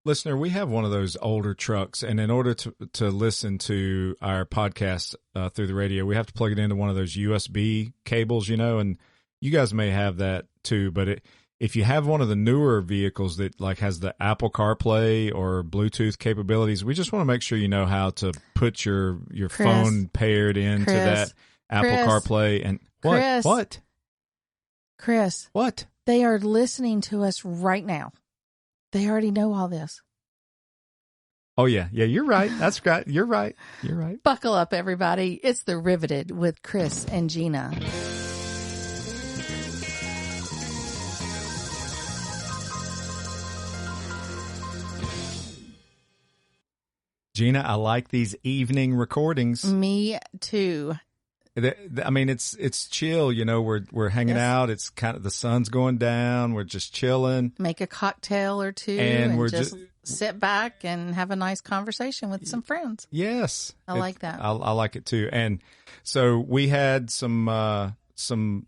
Listener, we have one of those older trucks, and in order to listen to our podcast through the radio, we have to plug it into one of those USB cables, and you guys may have that too. But if you have one of the newer vehicles that like has the Apple CarPlay or Bluetooth capabilities, we just want to make sure you know how to put your phone paired into that Apple CarPlay. And what? Chris, what? They are listening to us right now. They already know all this. Oh, yeah. Yeah, you're right. That's right. You're right. You're right. Buckle up, everybody. It's The Riveted with Chris and Gina. Gina, I like these evening recordings. Me too. I mean, it's chill, we're hanging out. It's kind of, the sun's going down. We're just chilling. Make a cocktail or two and we're just sit back and have a nice conversation with some friends. Yes. I like that. I like it too. And so we had some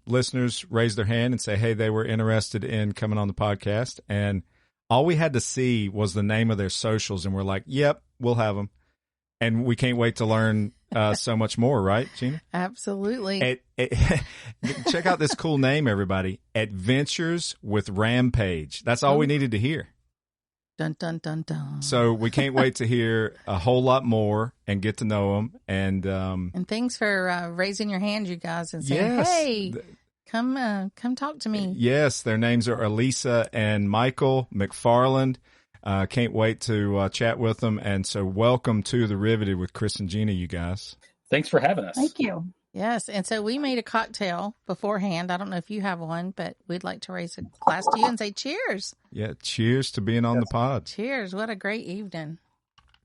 listeners raise their hand and say, hey, they were interested in coming on the podcast. And all we had to see was the name of their socials. And we're like, yep, we'll have them. And we can't wait to learn so much more, right, Gina? Absolutely. Check out this cool name, everybody. Adventures with Rampage. That's all we needed to hear. Dun, dun, dun, dun. So we can't wait to hear a whole lot more and get to know them. And thanks for raising your hand, you guys, and saying, hey, come talk to me. Yes, their names are Alyssa and Michael McFarland. Can't wait to chat with them. And so welcome to The Riveted with Chris and Gina, you guys. Thanks for having us. Thank you. Yes. And so we made a cocktail beforehand. I don't know if you have one, but we'd like to raise a glass to you and say cheers. Yeah. Cheers to being on the pod. Cheers. What a great evening.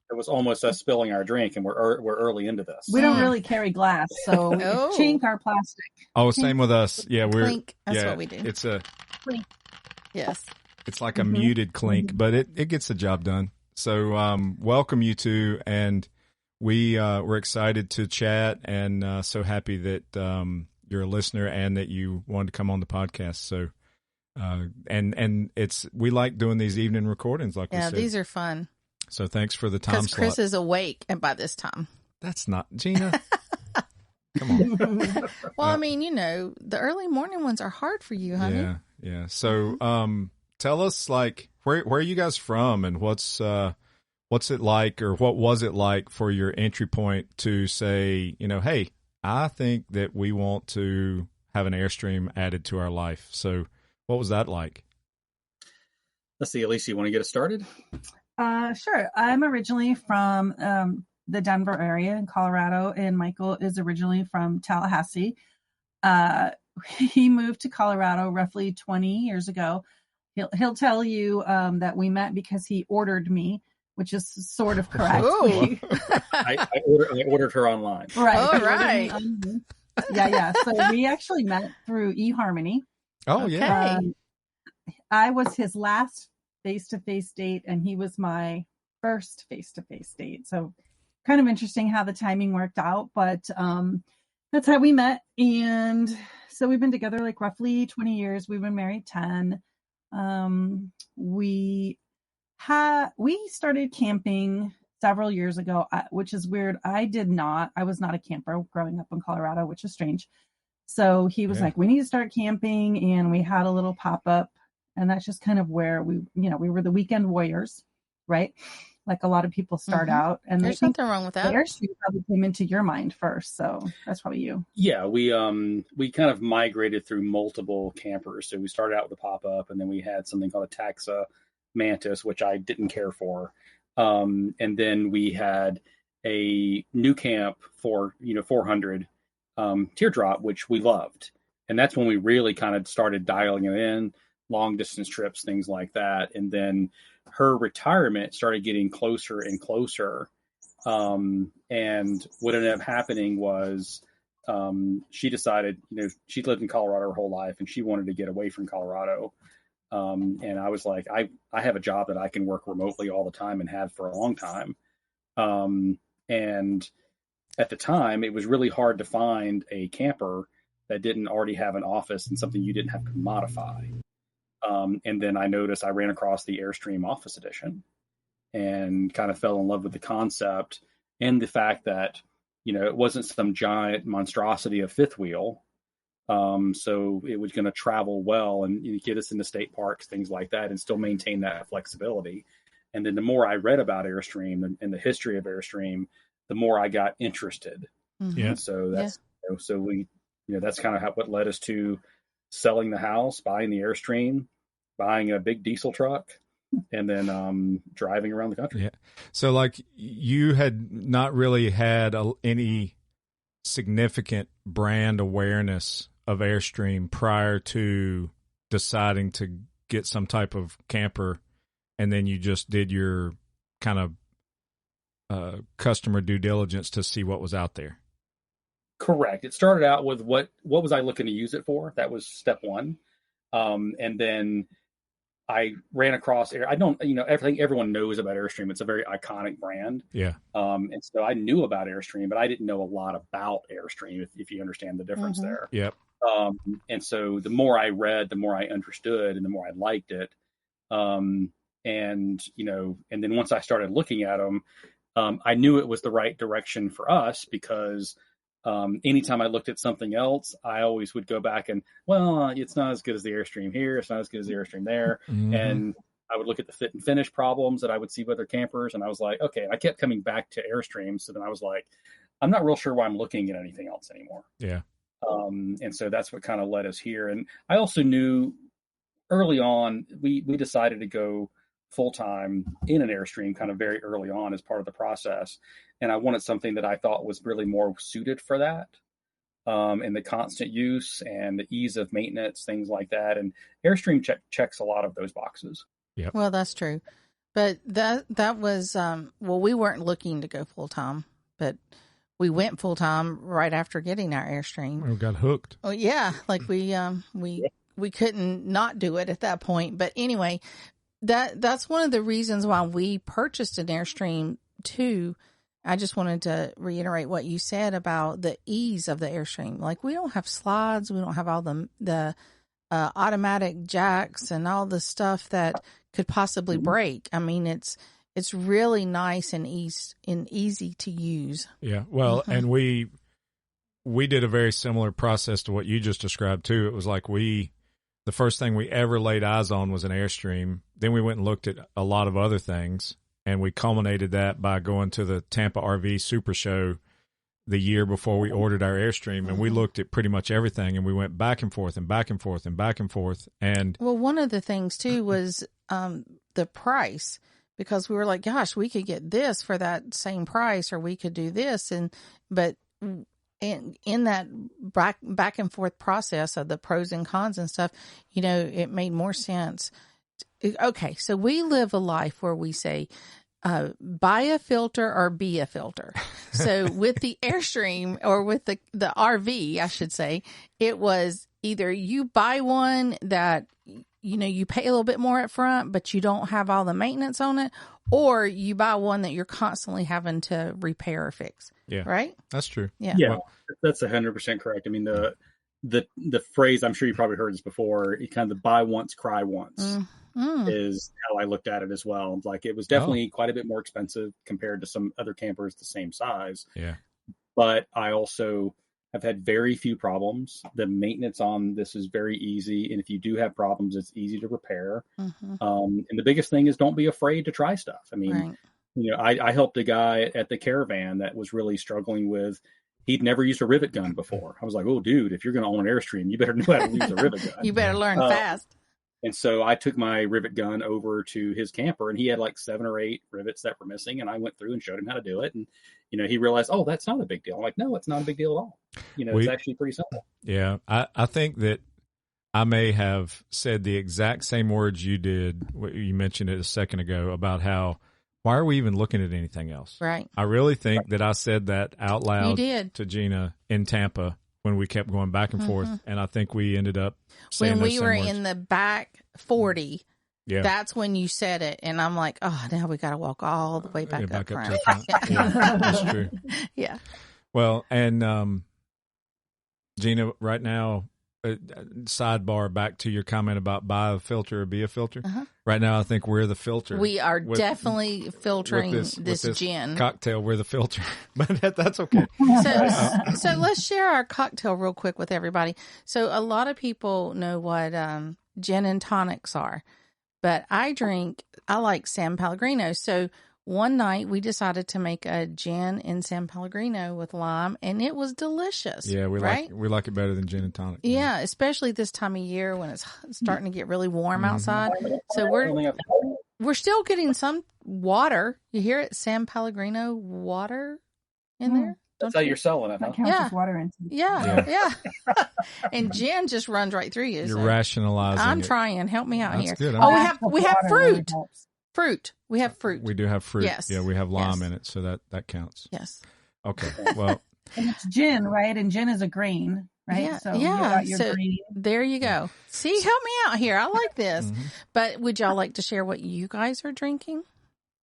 It was almost us spilling our drink, and we're early into this. We don't really carry glass, so we chink our plastic. Oh, same with us. Yeah. Clink. That's what we do. It's a clink. Yes. It's like a muted clink, but it gets the job done. So welcome you two, and we're excited to chat, and so happy that you're a listener and that you wanted to come on the podcast. So and we like doing these evening recordings, like we said. Yeah, these are fun. So thanks for the time slot. Because Chris is awake and by this time. That's not Gina. Come on. Well, I mean, the early morning ones are hard for you, honey. Yeah. So tell us, like, where are you guys from, and what's it like, or what was it like for your entry point to say, hey, I think that we want to have an Airstream added to our life. So what was that like? Let's see, Alyssa, you want to get us started? Sure. I'm originally from the Denver area in Colorado, and Michael is originally from Tallahassee. He moved to Colorado roughly 20 years ago. He'll tell you that we met because he ordered me, which is sort of correct. I ordered her online. Right. All right. Yeah. So we actually met through eHarmony. Oh, yeah. I was his last face-to-face date, and he was my first face-to-face date. So kind of interesting how the timing worked out, but that's how we met. And so we've been together like roughly 20 years. We've been married 10. We started camping several years ago, which is weird. I was not a camper growing up in Colorado, which is strange. So he was like, we need to start camping. And we had a little pop-up, and that's just kind of where we were the weekend warriors, right? Like a lot of people start out. And there's nothing wrong with that. The Airstream probably came into your mind first. So that's probably you. Yeah. We kind of migrated through multiple campers. So we started out with a pop-up, and then we had something called a Taxa Mantis, which I didn't care for. And then we had a new camp for, 400 Teardrop, which we loved. And that's when we really kind of started dialing it in, long distance trips, things like that. And then her retirement started getting closer and closer. And what ended up happening was she decided, she'd lived in Colorado her whole life, and she wanted to get away from Colorado. And I was like, I have a job that I can work remotely all the time and have for a long time. And at the time, it was really hard to find a camper that didn't already have an office and something you didn't have to modify. And then I ran across the Airstream Office Edition, and kind of fell in love with the concept and the fact that, it wasn't some giant monstrosity of fifth wheel. So it was going to travel well and get us into state parks, things like that, and still maintain that flexibility. And then the more I read about Airstream and the history of Airstream, the more I got interested. Mm-hmm. Yeah. And so that's, so we, that's kind of what led us to selling the house, buying the Airstream, buying a big diesel truck, and then driving around the country. Yeah. So like you had not really had any significant brand awareness of Airstream prior to deciding to get some type of camper, and then you just did your kind of customer due diligence to see what was out there. Correct. It started out with what was I looking to use it for? That was step one. And then I ran across I think everyone knows about Airstream. It's a very iconic brand. Yeah. And so I knew about Airstream, but I didn't know a lot about Airstream, if you understand the difference there. Yep. And so the more I read, the more I understood and the more I liked it. And then once I started looking at them, I knew it was the right direction for us because anytime I looked at something else, I always would go back and, well, it's not as good as the Airstream here. It's not as good as the Airstream there. Mm-hmm. And I would look at the fit and finish problems that I would see with other campers. And I was like, okay. And I kept coming back to Airstream. So then I was like, I'm not real sure why I'm looking at anything else anymore. Yeah. And so that's what kind of led us here. And I also knew early on, we decided to go full-time in an Airstream kind of very early on as part of the process. And I wanted something that I thought was really more suited for that. And the constant use and the ease of maintenance, things like that. And Airstream checks a lot of those boxes. Yeah. Well, that's true. But that was, we weren't looking to go full-time, but we went full-time right after getting our Airstream. We got hooked. Oh yeah. Like we couldn't not do it at that point. But anyway, that's one of the reasons why we purchased an Airstream too. I just wanted to reiterate what you said about the ease of the Airstream. Like we don't have slides. We don't have all the automatic jacks and all the stuff that could possibly break. I mean, it's really nice and easy to use. Yeah. Well, and we did a very similar process to what you just described too. It was like the first thing we ever laid eyes on was an Airstream. Then we went and looked at a lot of other things, and we culminated that by going to the Tampa RV Super Show the year before we ordered our Airstream, and we looked at pretty much everything, and we went back and forth and back and forth and back and forth. And well, one of the things too was the price, because we were like, gosh, we could get this for that same price, or we could do this, but in that back and forth process of the pros and cons and stuff, it made more sense. Okay, so we live a life where we say, buy a filter or be a filter. So with the Airstream, or with the RV, I should say, it was either you buy one that, you pay a little bit more up front, but you don't have all the maintenance on it, or you buy one that you're constantly having to repair or fix. Yeah. Right? That's true. Yeah. That's 100% correct. I mean, the phrase, I'm sure you probably heard this before, kind of the buy once, cry once is how I looked at it as well. Like it was definitely quite a bit more expensive compared to some other campers the same size. Yeah. But I also have had very few problems. The maintenance on this is very easy. And if you do have problems, it's easy to repair. Mm-hmm. And the biggest thing is don't be afraid to try stuff. I mean, I helped a guy at the caravan that was really struggling with, he'd never used a rivet gun before. I was like, oh, dude, if you're going to own an Airstream, you better know how to use a rivet gun. You better learn fast. And so I took my rivet gun over to his camper, and he had like 7 or 8 rivets that were missing. And I went through and showed him how to do it. And, he realized, oh, that's not a big deal. I'm like, no, it's not a big deal at all. It's actually pretty simple. Yeah. I think that I may have said the exact same words you did. You mentioned it a second ago about how, why are we even looking at anything else? Right. I really think that I said that out loud to Gina in Tampa when we kept going back and forth. And I think we ended up saying when we were words. In the back 40. Yeah. That's when you said it. And I'm like, oh, now we got to walk all the way back up to front. the front. Yeah, that's true. Yeah. Well, and Gina, right now, sidebar back to your comment about buy a filter or be a filter. Right now, I think we're the filter. We are definitely filtering this gin cocktail. We're the filter, but that's okay. So let's share our cocktail real quick with everybody. So a lot of people know what gin and tonics are, but I like San Pellegrino. So one night we decided to make a gin in San Pellegrino with lime, and it was delicious. Yeah, we like it better than gin and tonic. Yeah, especially this time of year when it's starting to get really warm outside. So we're still getting some water. You hear it, San Pellegrino water in there. That's how you're selling it, huh? That counts as water intake. Yeah. And gin just runs right through you. You're rationalizing. I'm trying. Help me out here. Good. We have fruit. Fruit. We have fruit. We do have fruit. Yes. Yeah, we have lime in it, so that counts. Yes. Okay. Well. And it's gin, right? And gin is a grain, right? Yeah. So you got your grain. There you go. See, help me out here. I like this. But would y'all like to share what you guys are drinking?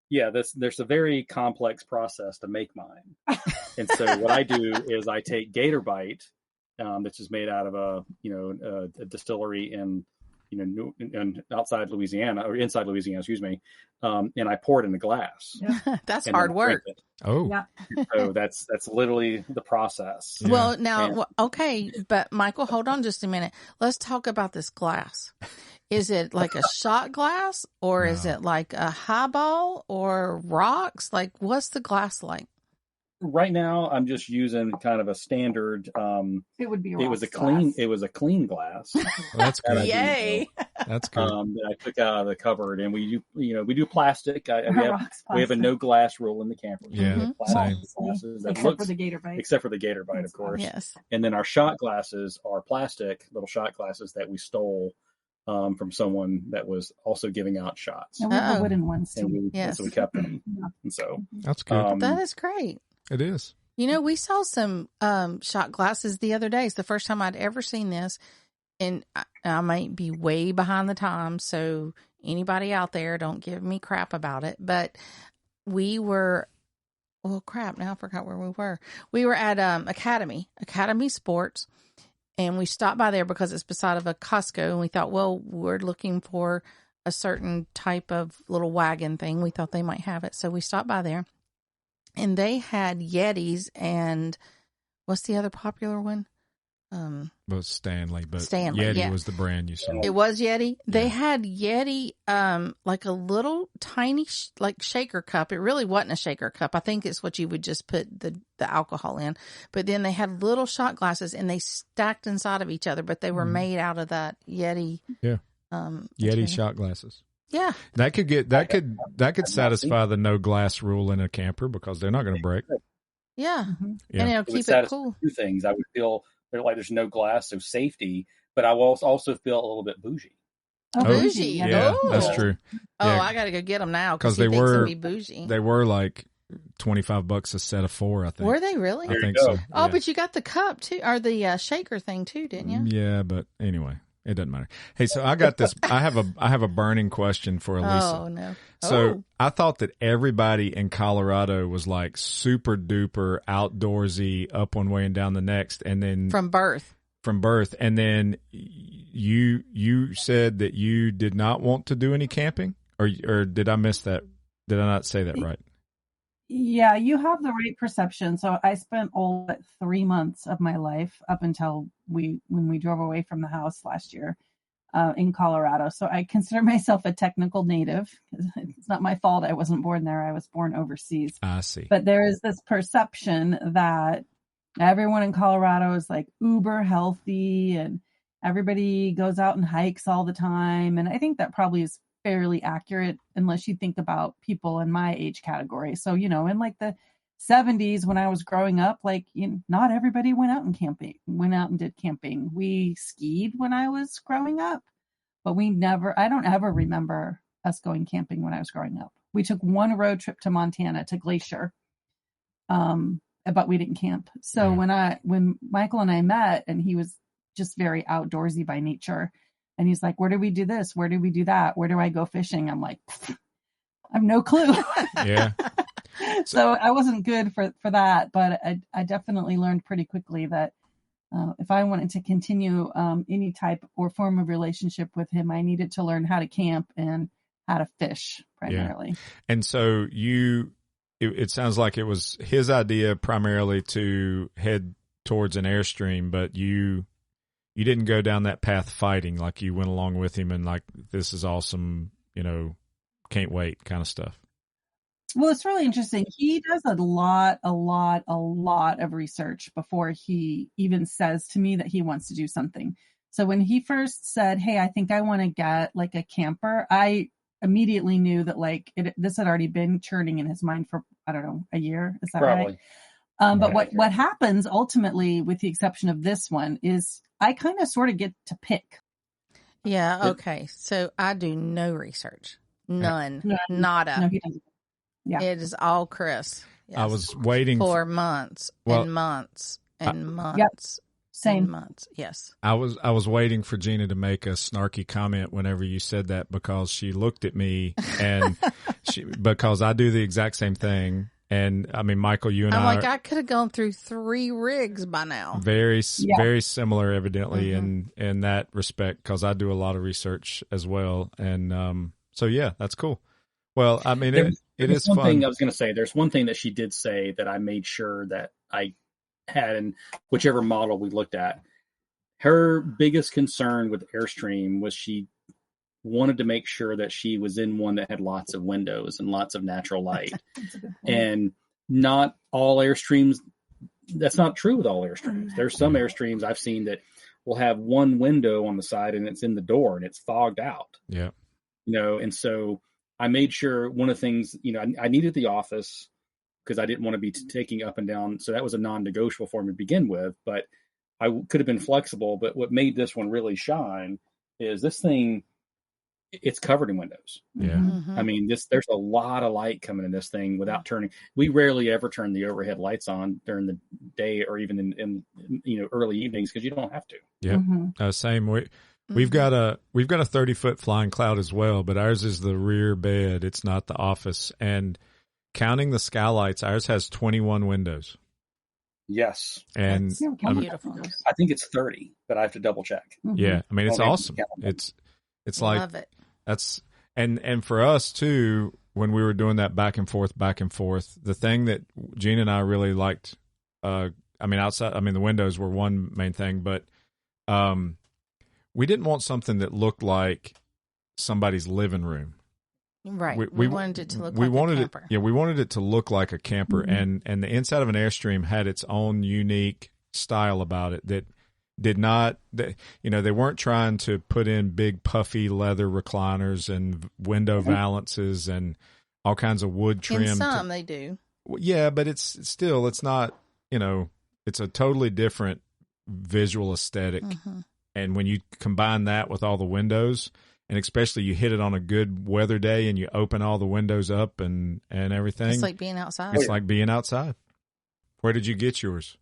Yeah, there's a very complex process to make mine. And so what I do is I take Gator Bite, which is made out of a distillery in outside Louisiana, or inside Louisiana, excuse me, and I pour it in a glass. Yeah. That's hard work. Oh, yeah. So that's literally the process. Yeah. Well, now, okay, but Michael, hold on just a minute. Let's talk about this glass. Is it like a shot glass, or is it like a highball or rocks? Like, what's the glass like? Right now, I'm just using kind of a standard. It would be. It was a clean glass. Well, that's good. Yay! That's good. That I took out of the cupboard, and we do plastic. We have a no glass rule in the camper. Yeah, same. Except for the Gator Bite. Except for the Gator Bite, of course. Yes. And then our shot glasses are plastic little shot glasses that we stole from someone that was also giving out shots. And we have wooden ones too. So we kept them. And so that's good. That is great. It is. You know, we saw some shot glasses the other day. It's the first time I'd ever seen this. And I might be way behind the times, so anybody out there, don't give me crap about it. But we were, well, crap, now I forgot where we were. We were at Academy Sports, and we stopped by there because it's beside of a Costco, and we thought, well, we're looking for a certain type of little wagon thing. We thought they might have it, so we stopped by there. And they had Yetis, and what's the other popular one? Well, Stanley, but Stanley, Yeti was the brand you saw. It was Yeti. They had Yeti, like a little tiny, like shaker cup. It really wasn't a shaker cup. I think it's what you would just put the alcohol in. But then they had little shot glasses, and they stacked inside of each other, but they were made out of that Yeti. Yeah. Yeti shot glasses. Yeah. That could satisfy the no glass rule in a camper because they're not going to break. Yeah. Yeah. And it'll keep it cool. Two things. I would feel like there's no glass, so safety, but I will also feel a little bit bougie. Bougie. Yeah, that's true. Oh, yeah. I got to go get them now because they were be bougie. They were like $25 a set of 4, I think. Were they really? I think so. Oh, but you got the cup too, or the shaker thing too, didn't you? Yeah, but anyway. It doesn't matter. Hey, so I got this. I have a burning question for Alyssa. Oh no! So I thought that everybody in Colorado was like super duper outdoorsy, up one way and down the next, and then from birth, and then you said that you did not want to do any camping, or did I miss that? Did I not say that right? Yeah, you have the right perception. So I spent all but 3 months of my life up until when we drove away from the house last year in Colorado. So I consider myself a technical native. It's not my fault I wasn't born there. I was born overseas. I see. But there is this perception that everyone in Colorado is like uber healthy and everybody goes out and hikes all the time. And I think that probably is fairly accurate unless you think about people in my age category. So, in like the 70s when I was growing up, like not everybody went out and did camping. We skied when I was growing up, but I don't ever remember us going camping when I was growing up. We took one road trip to Montana to Glacier, but we didn't camp. So when Michael and I met, and he was just very outdoorsy by nature, and he's like, where do we do this? Where do we do that? Where do I go fishing? I'm like, I have no clue. Yeah. So I wasn't good for that, but I definitely learned pretty quickly that if I wanted to continue any type or form of relationship with him, I needed to learn how to camp and how to fish primarily. Yeah. And so it sounds like it was his idea primarily to head towards an Airstream, but you didn't go down that path fighting, like you went along with him and like, this is awesome, can't wait kind of stuff. Well, it's really interesting. He does a lot of research before he even says to me that he wants to do something. So when he first said, "Hey, I think I want to get like a camper," I immediately knew that like this had already been churning in his mind for, I don't know, a year. Is that Probably. Right? But what happens ultimately, with the exception of this one, is I kind of sort of get to pick. Yeah. Okay. So I do no research. None. Nada. No, he doesn't. Yeah. It is all Chris. Yes. I was waiting for months and months and months. Yep. Same and months. Yes. I was waiting for Gina to make a snarky comment whenever you said that, because she looked at me and because I do the exact same thing. And I mean, Michael, you and I could have gone through 3 rigs by now. Very similar, evidently, in that respect, because I do a lot of research as well. And so, yeah, that's cool. Well, I mean, it is one fun. Thing I was going to say, there's one thing that she did say that I made sure that I had in whichever model we looked at. Her biggest concern with Airstream was she wanted to make sure that she was in one that had lots of windows and lots of natural light. And not all Airstreams, that's not true with all Airstreams. There's some Airstreams I've seen that will have one window on the side and it's in the door and it's fogged out. Yeah. And so I made sure one of the things, I needed the office because I didn't want to be taking up and down. So that was a non-negotiable for me to begin with, but I could have been flexible. But what made this one really shine is this thing, it's covered in windows. Yeah. I mean, there's a lot of light coming in this thing without turning. We rarely ever turn the overhead lights on during the day or even in early evenings, because you don't have to. Yeah. Same way. We've got a 30-foot flying cloud as well, but ours is the rear bed. It's not the office. And counting the skylights, ours has 21 windows. Yes. And beautiful. I think it's 30, but I have to double check. Yeah. I mean, it's awesome. It's like, love it. That's, and for us too, when we were doing that back and forth, the thing that Gina and I really liked, the windows were one main thing, but, we didn't want something that looked like somebody's living room. Right. We wanted it to look like a camper. We wanted it to look like a camper. And the inside of an Airstream had its own unique style about it that did not, they weren't trying to put in big puffy leather recliners and window valances and all kinds of wood trim. In some they do. Yeah, but it's not, it's a totally different visual aesthetic. Mm-hmm. And when you combine that with all the windows, and especially you hit it on a good weather day and you open all the windows up and everything. It's like being outside. It's like being outside. Where did you get yours?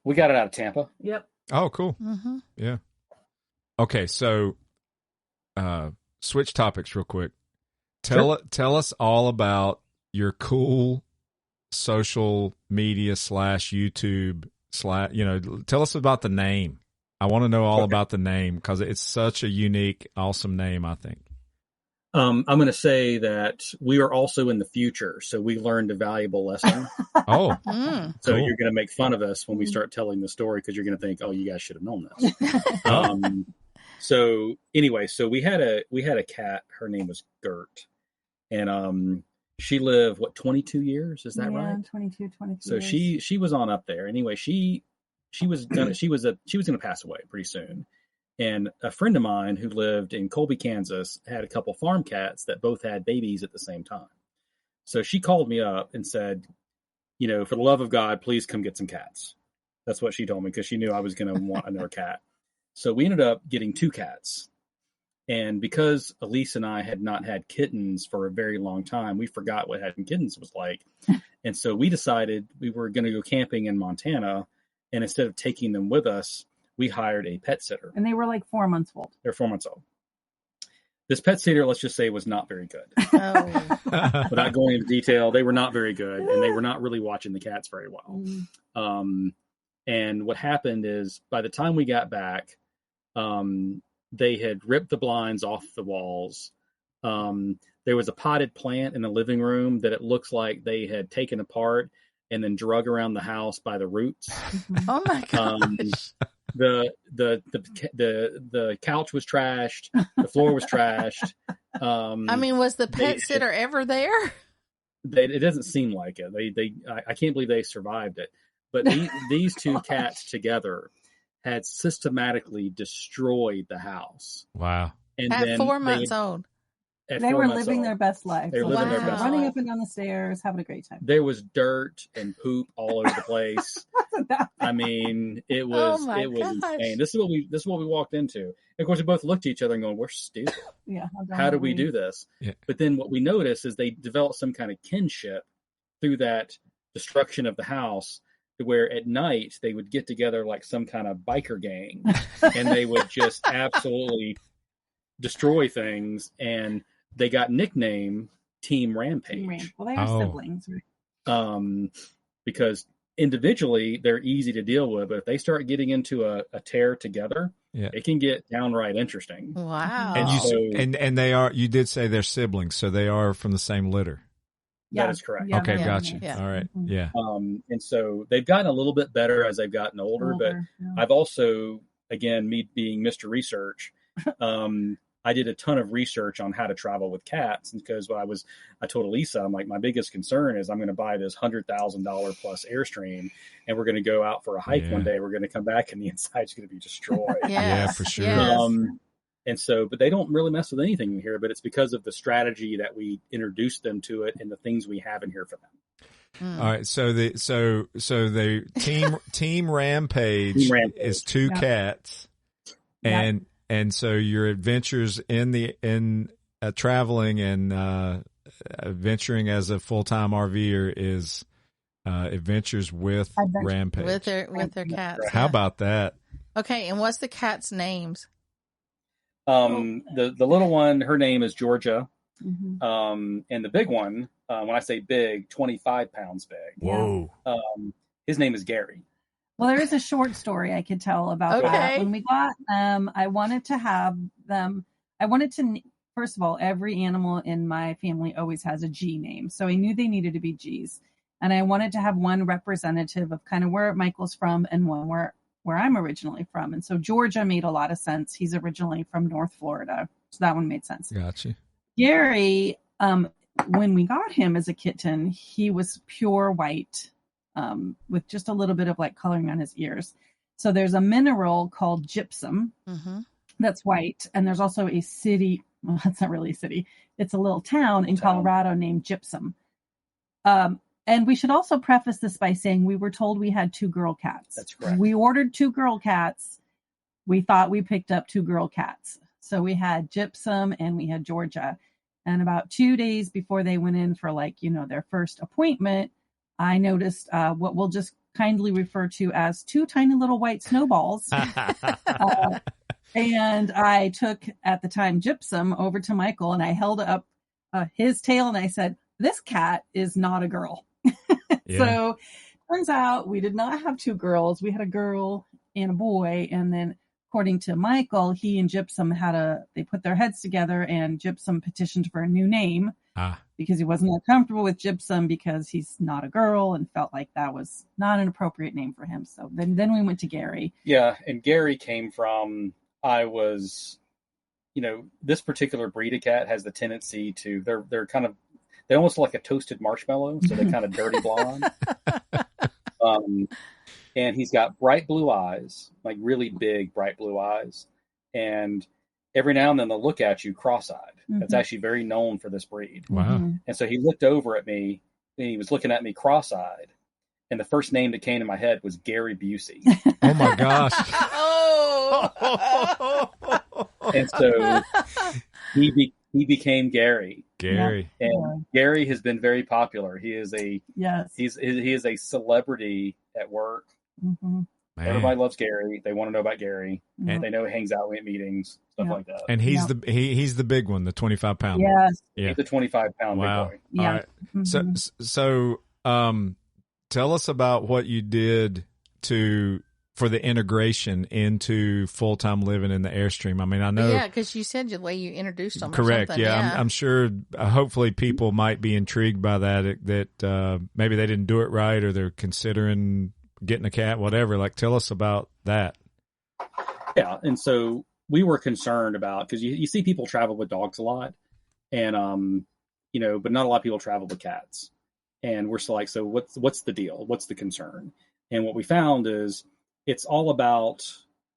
We got it out of Tampa. Yep. Oh, cool. Mm-hmm. Yeah. Okay, so switch topics real quick. Tell us all about your cool social media / YouTube / tell us about the name. I want to know all about the name because it's such a unique, awesome name, I think. I'm going to say that we are also in the future, so we learned a valuable lesson. Oh. So cool. You're going to make fun of us when we start telling the story because you're going to think, oh, you guys should have known this. So anyway, we had a cat. Her name was Gert. And she lived, 22 years? Is that right? 22 So years. she was on up there. Anyway, she was gonna pass away pretty soon. And a friend of mine who lived in Colby, Kansas, had a couple farm cats that both had babies at the same time. So she called me up and said, for the love of God, please come get some cats. That's what she told me because she knew I was going to want another cat. So we ended up getting 2 cats. And because Alyssa and I had not had kittens for a very long time, we forgot what having kittens was like. And so we decided we were going to go camping in Montana. And instead of taking them with us, we hired a pet sitter. And they were like 4 months old. They're 4 months old. This pet sitter, let's just say, was not very good. Oh. Without going into detail, they were not very good. And they were not really watching the cats very well. And what happened is by the time we got back, they had ripped the blinds off the walls. There was a potted plant in the living room that it looks like they had taken apart and then drug around the house by the roots. Oh my gosh. The couch was trashed. The floor was trashed. I mean, was the pet sitter ever there? It doesn't seem like it. I can't believe they survived it. But these two cats together had systematically destroyed the house. Wow. And at 4 months old. They were living their best life. They were living their best running life. up and down the stairs, having a great time. There was dirt and poop all over the place. I mean, it was insane. This is what we walked into. And of course, we both looked at each other and going, "We're stupid. Yeah. How do we do this?" Yeah. But then what we noticed is they developed some kind of kinship through that destruction of the house, where at night they would get together like some kind of biker gang, and they would just absolutely destroy things. And they got nicknamed Team Rampage. Well, they are siblings, right? Because individually they're easy to deal with, but if they start getting into a tear together, it can get downright interesting. Wow. And they are. You did say they're siblings, so they are from the same litter. Yeah. That is correct. Yeah, okay, gotcha. Yeah. All right. Yeah. And so they've gotten a little bit better as they've gotten older, but I've also, again, me being Mr. Research, I did a ton of research on how to travel with cats, because I told Alyssa, I'm like, my biggest concern is I'm going to buy this $100,000 plus Airstream, and we're going to go out for a hike one day. We're going to come back and the inside's going to be destroyed. Yeah, for sure. Yes. And so, but they don't really mess with anything in here, but it's because of the strategy that we introduced them to it and the things we have in here for them. All right. So the team Rampage is two cats, and so your adventures in traveling and venturing as a full-time RVer is adventures with Rampage with their cats. How about that? Okay, and what's the cats' names? The little one, her name is Georgia. And the big one, when I say big, 25 pounds big. Whoa. His name is Gary. Well, there is a short story I could tell about that. When we got them, I wanted to have them. First of all, every animal in my family always has a G name. So I knew they needed to be G's. And I wanted to have one representative of kind of where Michael's from and one where I'm originally from. And so Georgia made a lot of sense. He's originally from North Florida. So that one made sense. Gotcha. Gary, when we got him as a kitten, he was pure white, with just a little bit of like coloring on his ears. So there's a mineral called gypsum that's white. And there's also a city. Well, that's not really a city. It's a little town in Colorado named Gypsum. And we should also preface this by saying we were told we had 2 girl cats. That's correct. We ordered 2 girl cats. We thought we picked up 2 girl cats. So we had Gypsum and we had Georgia. And about 2 days before they went in for their first appointment, I noticed what we'll just kindly refer to as 2 tiny little white snowballs. And I took, at the time, Gypsum over to Michael and I held up his tail and I said, "This cat is not a girl." So turns out we did not have 2 girls. We had a girl and a boy. And then according to Michael, he and Gypsum they put their heads together and Gypsum petitioned for a new name because he wasn't that comfortable with Gypsum because he's not a girl and felt like that was not an appropriate name for him. So then we went to Gary. Yeah. And Gary came from, this particular breed of cat has the tendency to, they're almost like a toasted marshmallow, so they're kind of dirty blonde. And he's got bright blue eyes, like really big, bright blue eyes. And every now and then they'll look at you cross-eyed. That's actually very known for this breed. Wow. And so he looked over at me, and he was looking at me cross-eyed. And the first name that came to my head was Gary Busey. Oh, my gosh. And so he became Gary. And Gary has been very popular. He is he is a celebrity at work. Everybody loves Gary. They want to know about Gary. And they know he hangs out at meetings, stuff like that. And he's he's the big one, the 25-pound. Yes. He's the 25-pound big boy. Yeah. All right. So tell us about what you did for the integration into full-time living in the Airstream? I mean, I know. Yeah, because you said the way you introduced them. Correct. Or something. Yeah, I'm sure. Hopefully, people might be intrigued by that. That maybe they didn't do it right, or they're considering getting a cat. Whatever. Like, tell us about that. Yeah, and so we were concerned about, because you see people travel with dogs a lot, and but not a lot of people travel with cats. And we're still like, so what's the deal? What's the concern? And what we found is it's all about,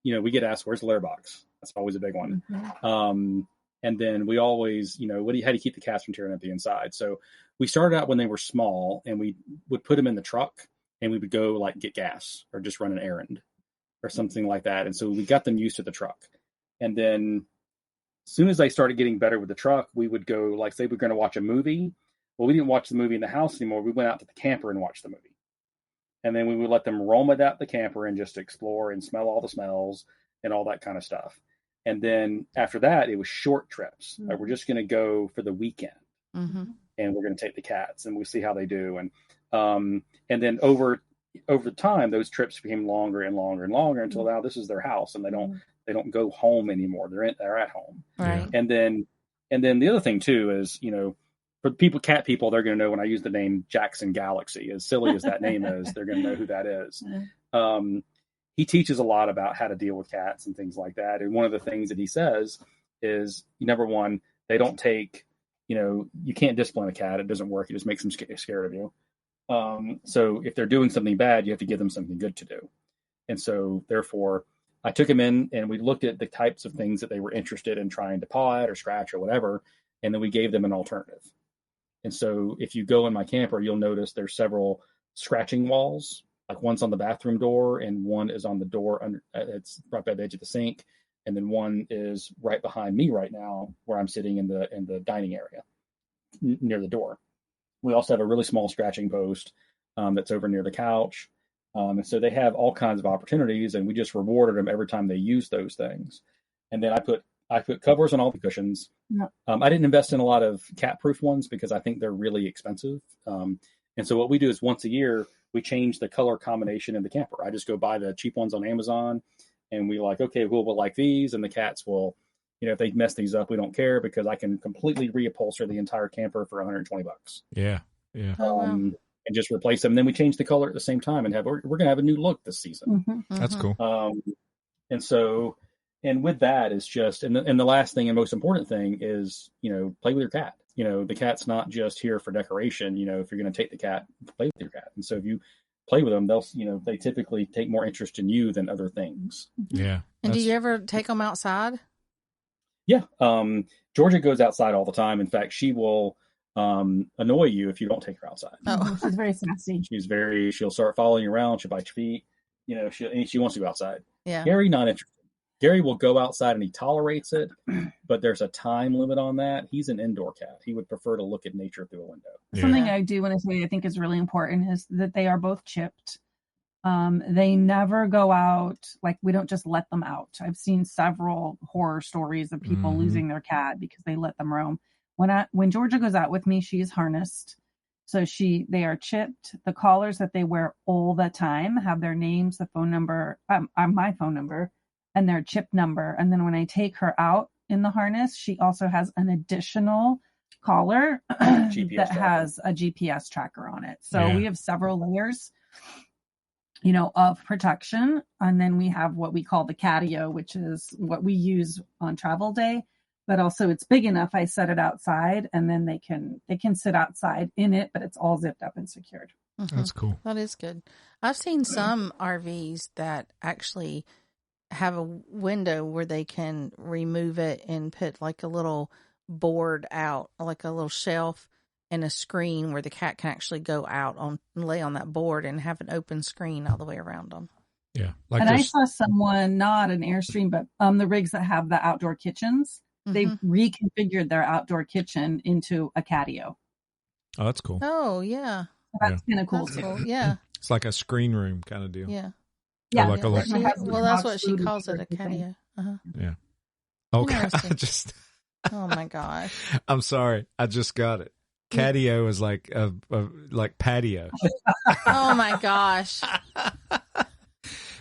we get asked, where's the litter box? That's always a big one. Mm-hmm. And then we always, how do you keep the cats from tearing up the inside? So we started out when they were small, and we would put them in the truck, and we would go like get gas or just run an errand or something like that. And so we got them used to the truck. And then as soon as they started getting better with the truck, we would go, like, say we're going to watch a movie. Well, we didn't watch the movie in the house anymore. We went out to the camper and watched the movie. And then we would let them roam about the camper and just explore and smell all the smells and all that kind of stuff. And then after that, it was short trips. Mm-hmm. We're just going to go for the weekend. Mm-hmm. And we're going to take the cats, and we'll see how they do. And then over time, those trips became longer and longer and longer until now this is their house, and they don't go home anymore. They're at home. Right. And then the other thing too is, for cat people, they're going to know when I use the name Jackson Galaxy. As silly as that name is, they're going to know who that is. He teaches a lot about how to deal with cats and things like that. And one of the things that he says is, number one, they don't take, you can't discipline a cat. It doesn't work. It just makes them scared of you. So if they're doing something bad, you have to give them something good to do. And so therefore, I took them in and we looked at the types of things that they were interested in trying to paw at or scratch or whatever. And then we gave them an alternative. And so if you go in my camper, you'll notice there's several scratching walls, like one's on the bathroom door and one is on the door under, it's right by the edge of the sink. And then one is right behind me right now where I'm sitting in the dining area near the door. We also have a really small scratching post that's over near the couch. And so they have all kinds of opportunities, and we just rewarded them every time they use those things. And then I put covers on all the cushions. Yeah. I didn't invest in a lot of cat-proof ones because I think they're really expensive. And so what we do is once a year, we change the color combination in the camper. I just go buy the cheap ones on Amazon, and we okay, we'll like these, and the cats will, if they mess these up, we don't care because I can completely reupholster the entire camper for $120. Yeah. Yeah. And just replace them. And then we change the color at the same time and we're going to have a new look this season. Mm-hmm. That's cool. And with that is just, and the last thing and most important thing is, play with your cat. The cat's not just here for decoration. If you're going to take the cat, play with your cat. And so if you play with them, they typically take more interest in you than other things. Yeah. And do you ever take them outside? Yeah. Georgia goes outside all the time. In fact, she will annoy you if you don't take her outside. Oh, she's very sassy. She'll start following you around. She'll bite your feet. She wants to go outside. Yeah. Gary, not interested. Gary will go outside and he tolerates it, but there's a time limit on that. He's an indoor cat. He would prefer to look at nature through a window. Yeah. Something I do want to say I think is really important is that they are both chipped. They never go out, we don't just let them out. I've seen several horror stories of people losing their cat because they let them roam. When Georgia goes out with me, she is harnessed. So they are chipped. The collars that they wear all the time have their names, the phone number, my phone number, and their chip number. And then when I take her out in the harness, she also has an additional collar that has a GPS tracker on it. So we have several layers, of protection. And then we have what we call the catio, which is what we use on travel day. But also it's big enough. I set it outside and then they can sit outside in it, but it's all zipped up and secured. Mm-hmm. That's cool. That is good. I've seen some RVs that actually have a window where they can remove it and put a little board out, like a little shelf and a screen where the cat can actually go out lay on that board and have an open screen all the way around them. Yeah. I saw someone, not an Airstream, but the rigs that have the outdoor kitchens. They reconfigured their outdoor kitchen into a catio. Oh, that's cool. Oh, yeah. So that's kind of cool, too. Yeah. It's like a screen room kind of deal. Yeah. Yeah. Like that's what she calls it, a catio. Uh-huh. Yeah. Okay. Oh, my gosh. I'm sorry. I just got it. Catio is like patio. Oh, my gosh.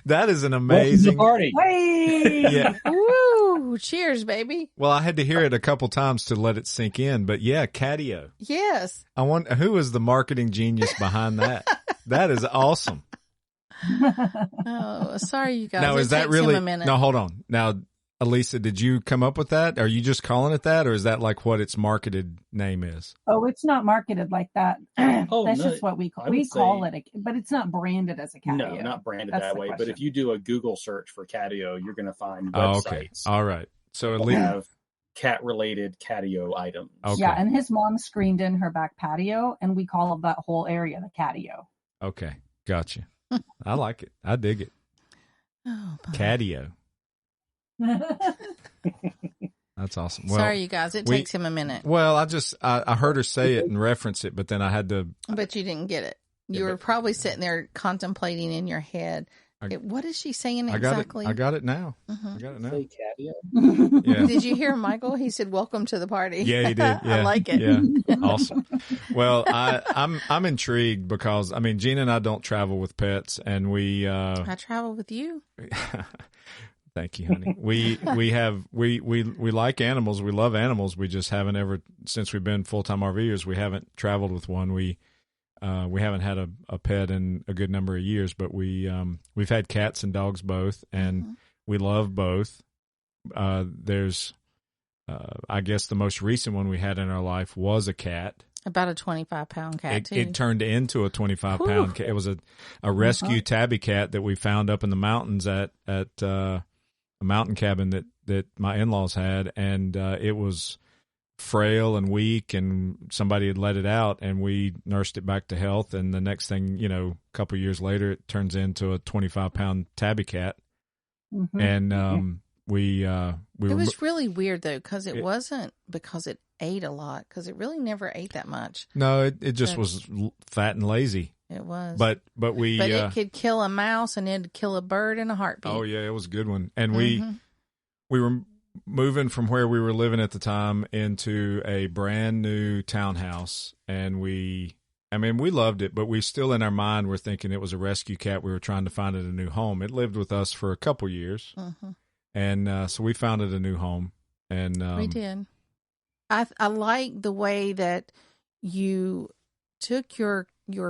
That is an Welcome to the amazing party. Hey! Yeah. Woo! Cheers, baby. Well, I had to hear it a couple times to let it sink in, but yeah, Catio. Yes. I wonder who is the marketing genius behind that. That is awesome. Oh, sorry, you guys. Now, It is that takes really? him a minute. No, hold on. Now, Alyssa, did you come up with that? Are you just calling it that, or is that like what its marketed name is? Oh, it's not marketed like that. Oh, That's no, just what we call. I We would call say- it, but it's not branded as a Catio. No, not branded That's that the way. But question. if you do a Google search for Catio, you're going to find Oh, okay. websites All right. So at that least have cat-related Catio items. Okay. Yeah, and his mom screened in her back patio, and we call that whole area the Catio. okay, gotcha. I like it. I dig it. Oh, my. Catio. That's awesome. Well, Sorry, you guys. It we- takes him a minute, well, I heard her say it and reference it, but then I had to. but you didn't get it. You Yeah, were but- probably sitting there contemplating in your head. What is she saying I got exactly? it. I got it now. Mhm. I got it now. Say Catio? Yeah. Did you hear Michael? He said, "Welcome to the party." Yeah, he did. Yeah, I like it. Yeah, awesome. Well, I'm intrigued because I mean, Gina and I don't travel with pets, and we. I travel with you. Thank you, honey. We like animals. We love animals. We just haven't ever, since we've been full-time RVers, we haven't traveled with one. We haven't had a pet in a good number of years, but we've had cats and dogs both, and we love both. There's, I guess the most recent one we had in our life was a cat. About a 25-pound cat, too. It turned into a 25-pound cat. It was a rescue tabby cat that we found up in the mountains at a mountain cabin that my in-laws had, and it was frail and weak, and somebody had let it out, and we nursed it back to health, and the next thing, a couple of years later, it turns into a 25-pound tabby cat. Mhm. And we It were was really weird, though, because it wasn't because it ate a lot, because it really never ate that much. no, it just But- was fat and lazy. It was. But But it could kill a mouse and it'd kill a bird in a heartbeat. oh yeah, it was a good one. And Mhm. we were moving from where we were living at the time into a brand new townhouse, and we loved it, but we still in our mind were thinking it was a rescue cat. We were trying to find it a new home. It lived with us for a couple years, Mhm. and so we found it a new home. And We did. I like the way that you took your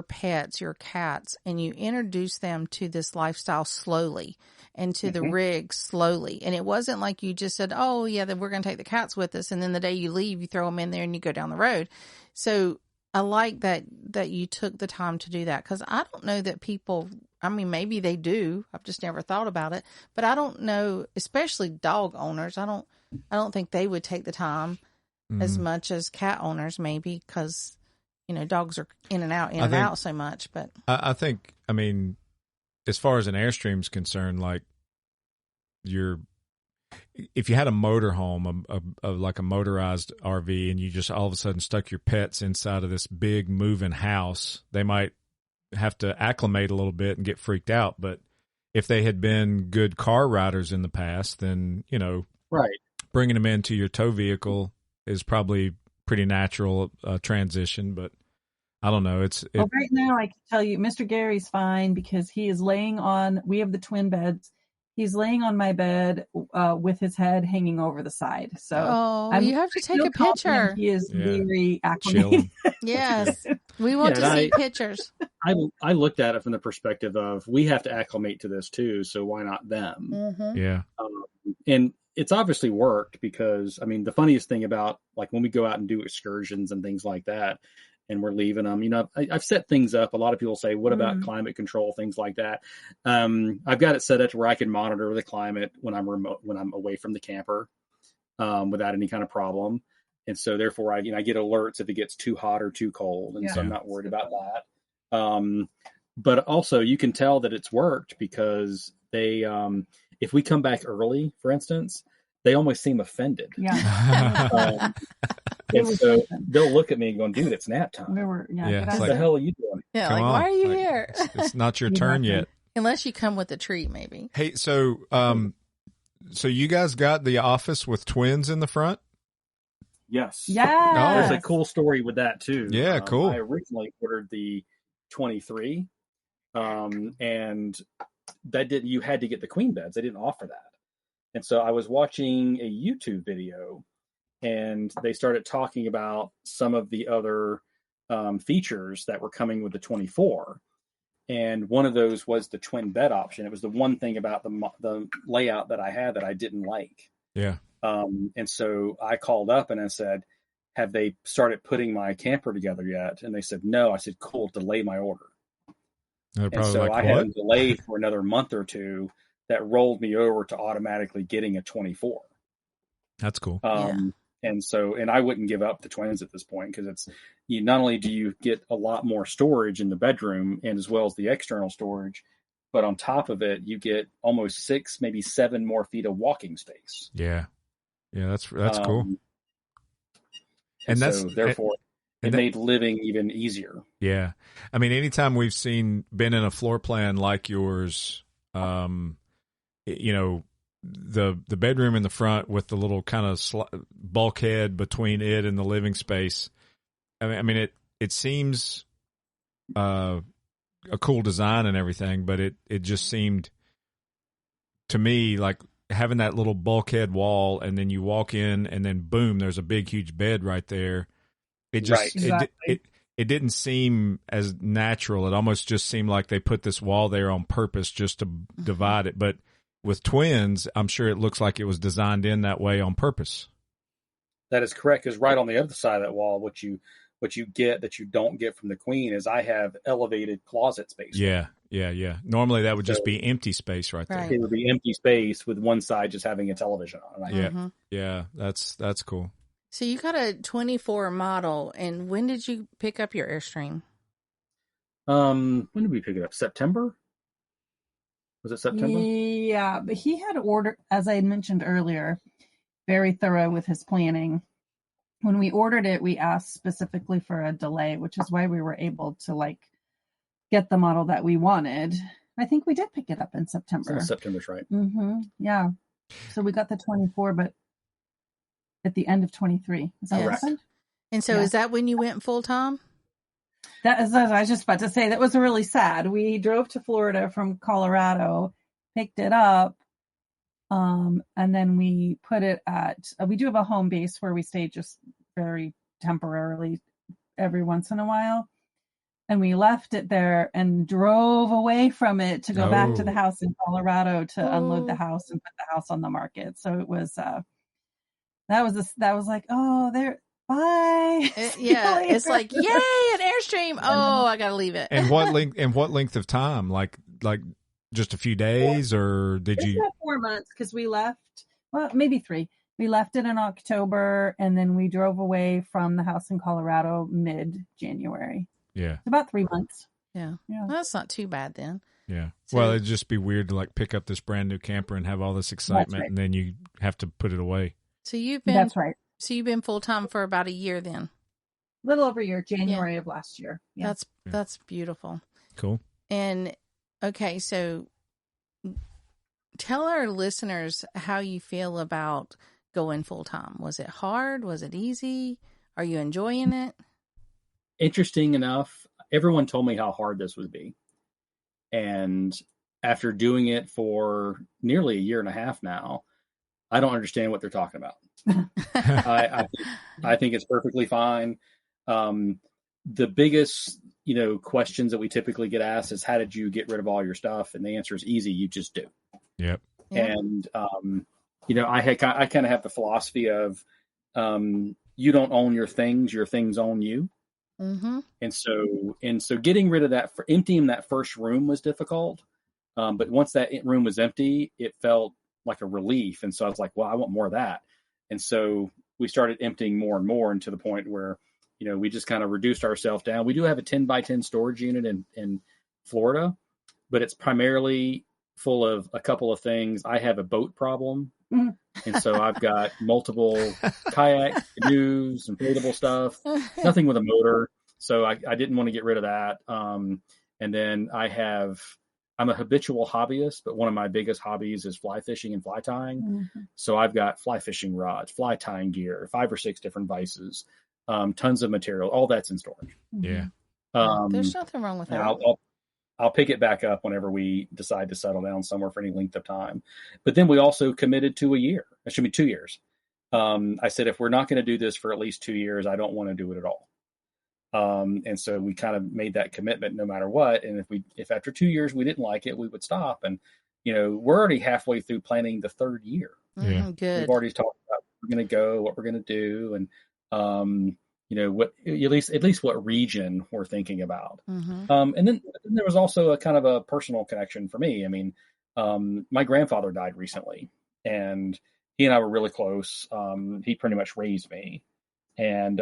pets, your cats, and you introduced them to this lifestyle slowly and to the rig slowly. And it wasn't like you just said, "Oh yeah, then we're going to take the cats with us," and then the day you leave, you throw them in there and you go down the road. So I like that you took the time to do that, because I don't know that people. I mean, maybe they do. I've just never thought about it, but I don't know. Especially dog owners, I don't think they would take the time as much as cat owners, maybe, because dogs are in and out so much. But I think, I mean, as far as an Airstream's concerned, like if you had a motorhome, like a motorized RV, and you just all of a sudden stuck your pets inside of this big moving house, they might have to acclimate a little bit and get freaked out. But if they had been good car riders in the past, then, Right. bringing them into your tow vehicle is probably pretty natural transition. But I don't know. Well, right now, I can tell you, Mr. Gary's fine because he is laying on. We have the twin beds. He's laying on my bed with his head hanging over the side. So you have to take feel a picture. confident He is Yeah. very Chilling. acclimated. Yes, we want Yeah, to see and pictures. I looked at it from the perspective of we have to acclimate to this too, so why not them? Mm-hmm. Yeah. And it's obviously worked because, I mean, the funniest thing about like when we go out and do excursions and things like that, and we're leaving them, I've set things up. A lot of people say, what about climate control, things like that? I've got it set up to where I can monitor the climate when I'm away from the camper without any kind of problem. And so therefore I get alerts if it gets too hot or too cold. And so I'm not worried about that. But also you can tell that it's worked because they, if we come back early, for instance, they almost seem offended. Yeah. And so they'll look at me and go, dude, it's nap time. Yeah, it's What like- the hell are you doing? Yeah, Come like, on. why are you Like, here? It's not your turn yet. Unless you come with a treat, maybe. Hey, so you guys got the office with twins in the front? Yes. Yeah. There's a cool story with that too. Yeah, cool. I originally ordered the 23, and you had to get the queen beds. They didn't offer that. And so I was watching a YouTube video, and they started talking about some of the other features that were coming with the 24. And one of those was the twin bed option. It was the one thing about the layout that I had that I didn't like. Yeah. And so I called up and I said, have they started putting my camper together yet? And they said, no. I said, cool, delay my order. And so I had them delay for another month or two. That rolled me over to automatically getting a 24. That's cool. And I wouldn't give up the twins at this point, because not only do you get a lot more storage in the bedroom and as well as the external storage, but on top of it, you get almost 6, maybe 7 more feet of walking space. Yeah. Yeah. That's cool. And so therefore it made living even easier. Yeah. I mean, anytime we've been in a floor plan like yours, the bedroom in the front with the little kind of bulkhead between it and the living space. I mean, it seems a cool design and everything, but it just seemed to me like having that little bulkhead wall, and then you walk in, and then boom, there's a big, huge bed right there. It just it didn't seem as natural. It almost just seemed like they put this wall there on purpose just to divide it. But with twins, I'm sure it looks like it was designed in that way on purpose. That is correct, because right on the other side of that wall, what you get that you don't get from the queen is I have elevated closet space. Yeah. Normally that would just be empty space right there. It would be empty space with one side just having a television on it. Yeah. Yeah. That's cool. So you got a 24 model, and when did you pick up your Airstream? When did we pick it up? September? Was it September? Yeah, but he had ordered, as I had mentioned earlier, very thorough with his planning. When we ordered it, we asked specifically for a delay, which is why we were able to get the model that we wanted. I think we did pick it up in September. September's right. Mm-hmm. Yeah. So we got the 24, but at the end of 23. Is that what happened? And so is that when you went full time? I was just about to say, that was really sad. We drove to Florida from Colorado, picked it up, and then we put it we do have a home base where we stay just very temporarily every once in a while. And we left it there and drove away from it to go back to the house in Colorado to unload the house and put the house on the market. So it was, that was like, oh, there, bye. It's like, yay, an Airstream. Oh, I gotta leave it. And what length of time? Like just a few days, or did you? 4 months, because we left. Well, maybe 3. We left it in October, and then we drove away from the house in Colorado mid-January. Yeah, it's about 3 months. Yeah. Well, that's not too bad then. Yeah. So, well, it'd just be weird to pick up this brand new camper and have all this excitement, and then you have to put it away. So you've been. That's right. So you've been full time for about a year then. A little over a year, January of last year. Yeah. That's beautiful. Cool. And okay, so tell our listeners how you feel about going full time. Was it hard? Was it easy? Are you enjoying it? Interesting enough, everyone told me how hard this would be. And after doing it for nearly a year and a half now, I don't understand what they're talking about. I think it's perfectly fine. The biggest, questions that we typically get asked is, how did you get rid of all your stuff? And the answer is easy. You just do. Yep. And, I kind of have the philosophy of, you don't own your things own you. Mm-hmm. And so getting rid of that, emptying that first room was difficult. But once that room was empty, it felt like a relief. And so I was like, well, I want more of that. And so we started emptying more and more, and to the point where, we just kind of reduced ourselves down. We do have a 10 by 10 storage unit in Florida, but it's primarily full of a couple of things. I have a boat problem. And so I've got multiple kayak, canoes, inflatable stuff, nothing with a motor. So I didn't want to get rid of that. And then I'm a habitual hobbyist, but one of my biggest hobbies is fly fishing and fly tying. Mm-hmm. So I've got fly fishing rods, fly tying gear, 5 or 6 different vices, tons of material, all that's in storage. Yeah. There's nothing wrong with that. I'll pick it back up whenever we decide to settle down somewhere for any length of time. But then we also committed to a year. It should be 2 years. I said, if we're not going to do this for at least 2 years, I don't want to do it at all. And so we kind of made that commitment no matter what. And if after 2 years we didn't like it, we would stop. And, we're already halfway through planning the third year. Yeah. Good. We've already talked about where we're going to go, what we're going to do. And, what, at least what region we're thinking about. And then there was also a kind of a personal connection for me. I mean, my grandfather died recently, and he and I were really close. He pretty much raised me. And,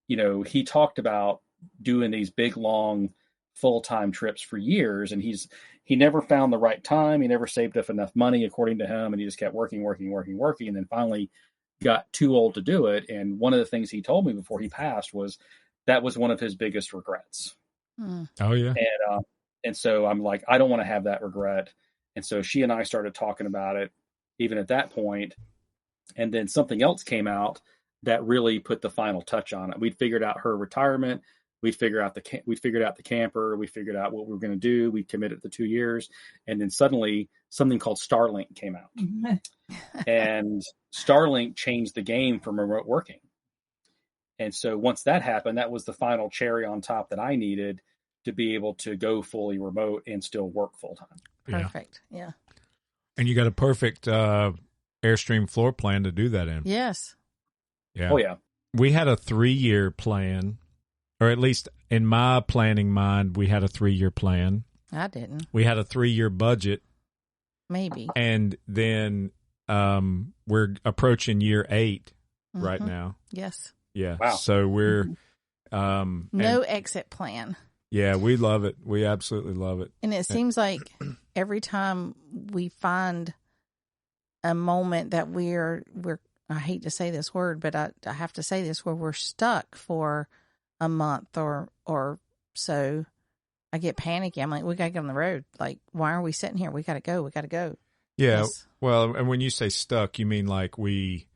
he talked about doing these big, long, full-time trips for years. And he never found the right time. He never saved up enough money, according to him. And he just kept working. And then finally got too old to do it. And one of the things he told me before he passed was that was one of his biggest regrets. Oh, yeah. And so I'm like, I don't want to have that regret. And so she and I started talking about it even at that point. And then something else came out that really put the final touch on it. We'd figured out her retirement. We figured out the camper. We figured out what we were going to do. We committed to 2 years. And then suddenly something called Starlink came out. And Starlink changed the game from remote working. And so once that happened, that was the final cherry on top that I needed to be able to go fully remote and still work full time. Perfect. Yeah. And you got a perfect Airstream floor plan to do that in. Yes. Yeah. Oh, yeah. We had a 3-year plan, or at least in my planning mind, we had a 3-year plan. I didn't. We had a 3-year budget. Maybe. And then we're approaching year 8 right now. Yes. Yeah. Wow. So we're no exit plan. Yeah, we love it. We absolutely love it. And it seems like every time we find a moment that we're I hate to say this word, but I have to say this, where we're stuck for a month or so, I get panicky. I'm like, we got to get on the road. Like, why are we sitting here? We got to go. Yeah. Yes. Well, and when you say stuck, you mean like we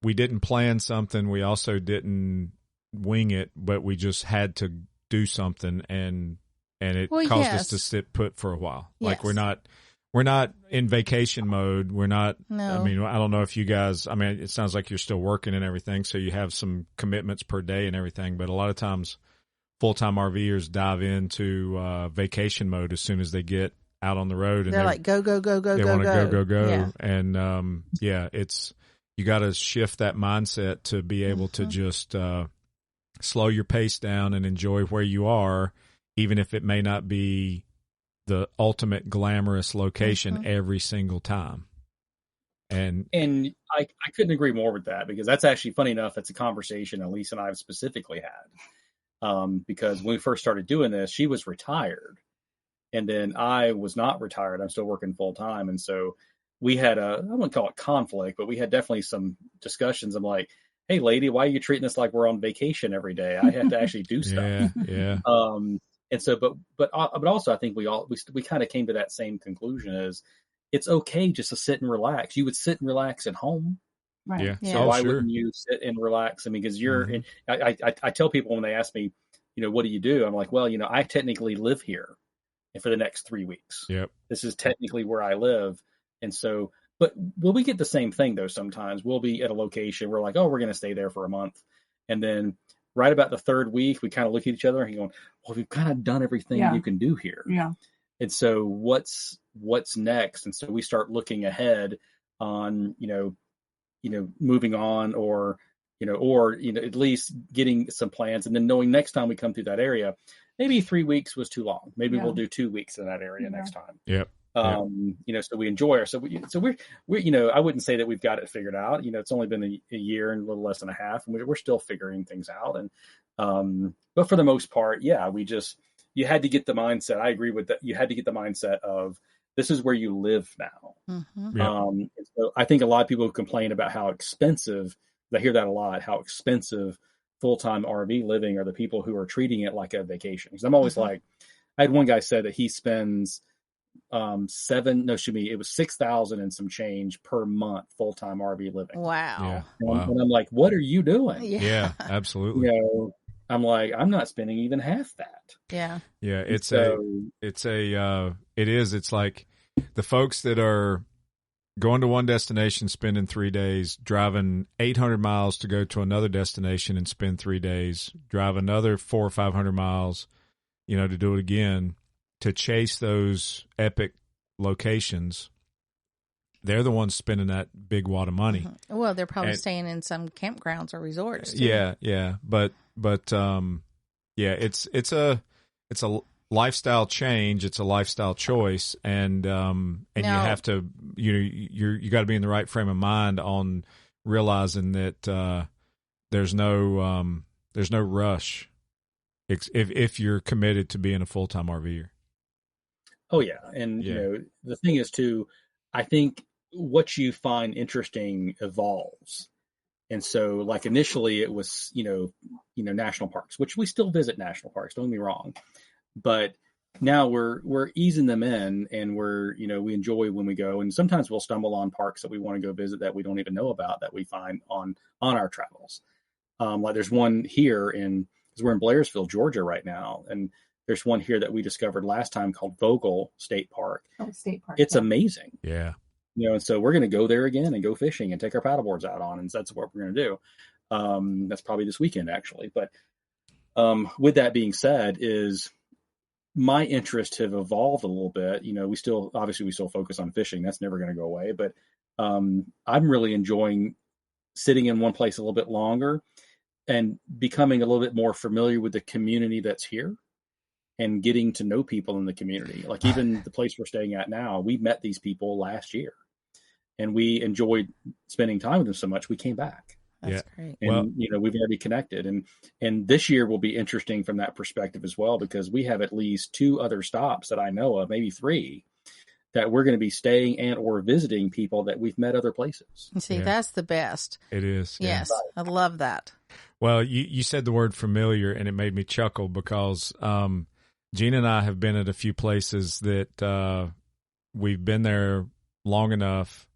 didn't plan something. We also didn't wing it, but we just had to do something, and it caused us to sit put for a while. Like Yes. we're not in vacation mode. We're not. No. I mean, I don't know if you guys. I mean, it sounds like you're still working and everything, so you have some commitments per day and everything. But a lot of times, full-time RVers dive into vacation mode as soon as they get out on the road, and they're like, go. They want to go. Yeah. And it's you got to shift that mindset to be able to just slow your pace down and enjoy where you are, even if it may not be the ultimate glamorous location every single time. And I couldn't agree more with that, because that's actually, funny enough, it's a conversation Alyssa and I have specifically had. Because when we first started doing this, she was retired, and then I was not retired. I'm still working full time. And so we had I wouldn't call it conflict, but we had definitely some discussions. I'm like, hey lady, why are you treating us like we're on vacation every day? I have to actually do stuff. Yeah. And so, but also I think we kind of came to that same conclusion, is it's okay just to sit and relax. You would sit and relax at home. Right. Yeah. So why wouldn't you sit and relax? I mean, because you're, and I tell people when they ask me, what do you do? I'm like, well, I technically live here for the next 3 weeks. Yep. This is technically where I live. And so, but will we get the same thing though? Sometimes we'll be at a location. We're like, oh, we're going to stay there for a month. And then right about the third week, we kind of look at each other and going, well, we've kind of done everything you can do here. Yeah. And so what's next? And so we start looking ahead on, moving on, or at least getting some plans, and then knowing next time we come through that area, maybe 3 weeks was too long. Maybe we'll do 2 weeks in that area next time. Yep. So we enjoy our, so we're I wouldn't say that we've got it figured out. It's only been a year and a little less than a half, and we're still figuring things out. And, but for the most part, you had to get the mindset. I agree with that. You had to get the mindset of, this is where you live now. And so I think a lot of people complain about how expensive, I hear that a lot, how expensive full-time RV living are the people who are treating it like a vacation. Because I'm always like, I had one guy said that he spends it was 6,000 and some change per month full-time RV living. Wow. Yeah. And I'm like, what are you doing? Yeah, absolutely. I'm like, I'm not spending even half that. Yeah. Yeah. It's like the folks that are going to one destination, spending 3 days, driving 800 miles to go to another destination and spend 3 days, drive another 400 or 500 miles, to do it again, to chase those epic locations. They're the ones spending that big wad of money. Mm-hmm. Well, they're probably staying in some campgrounds or resorts too. Yeah. But it's a lifestyle change. It's a lifestyle choice, and you have to, you got to be in the right frame of mind on realizing that there's no rush if you're committed to being a full-time RVer. Oh yeah, and the thing is too, I think what you find interesting evolves. And so, like, initially it was, national parks, which we still visit national parks, don't get me wrong. But now we're easing them in, and we enjoy when we go. And sometimes we'll stumble on parks that we want to go visit that we don't even know about, that we find on our travels. Like there's one here because we're in Blairsville, Georgia right now. And there's one here that we discovered last time called Vogel State Park. Oh, State Park. It's amazing. Yeah. And so we're going to go there again and go fishing and take our paddleboards out on, and that's what we're going to do. That's probably this weekend actually. But with that being said, is my interests have evolved a little bit. We still focus on fishing. That's never going to go away. But I'm really enjoying sitting in one place a little bit longer and becoming a little bit more familiar with the community that's here and getting to know people in the community. Like even the place we're staying at now, we met these people last year and we enjoyed spending time with them so much we came back. That's great. And, we've already connected. And this year will be interesting from that perspective as well, because we have at least 2 other stops that I know of, maybe 3, that we're going to be staying and or visiting people that we've met other places. See, that's the best. It is. Yes. I love that. Well, you said the word familiar, and it made me chuckle because Gina and I have been at a few places that we've been there long enough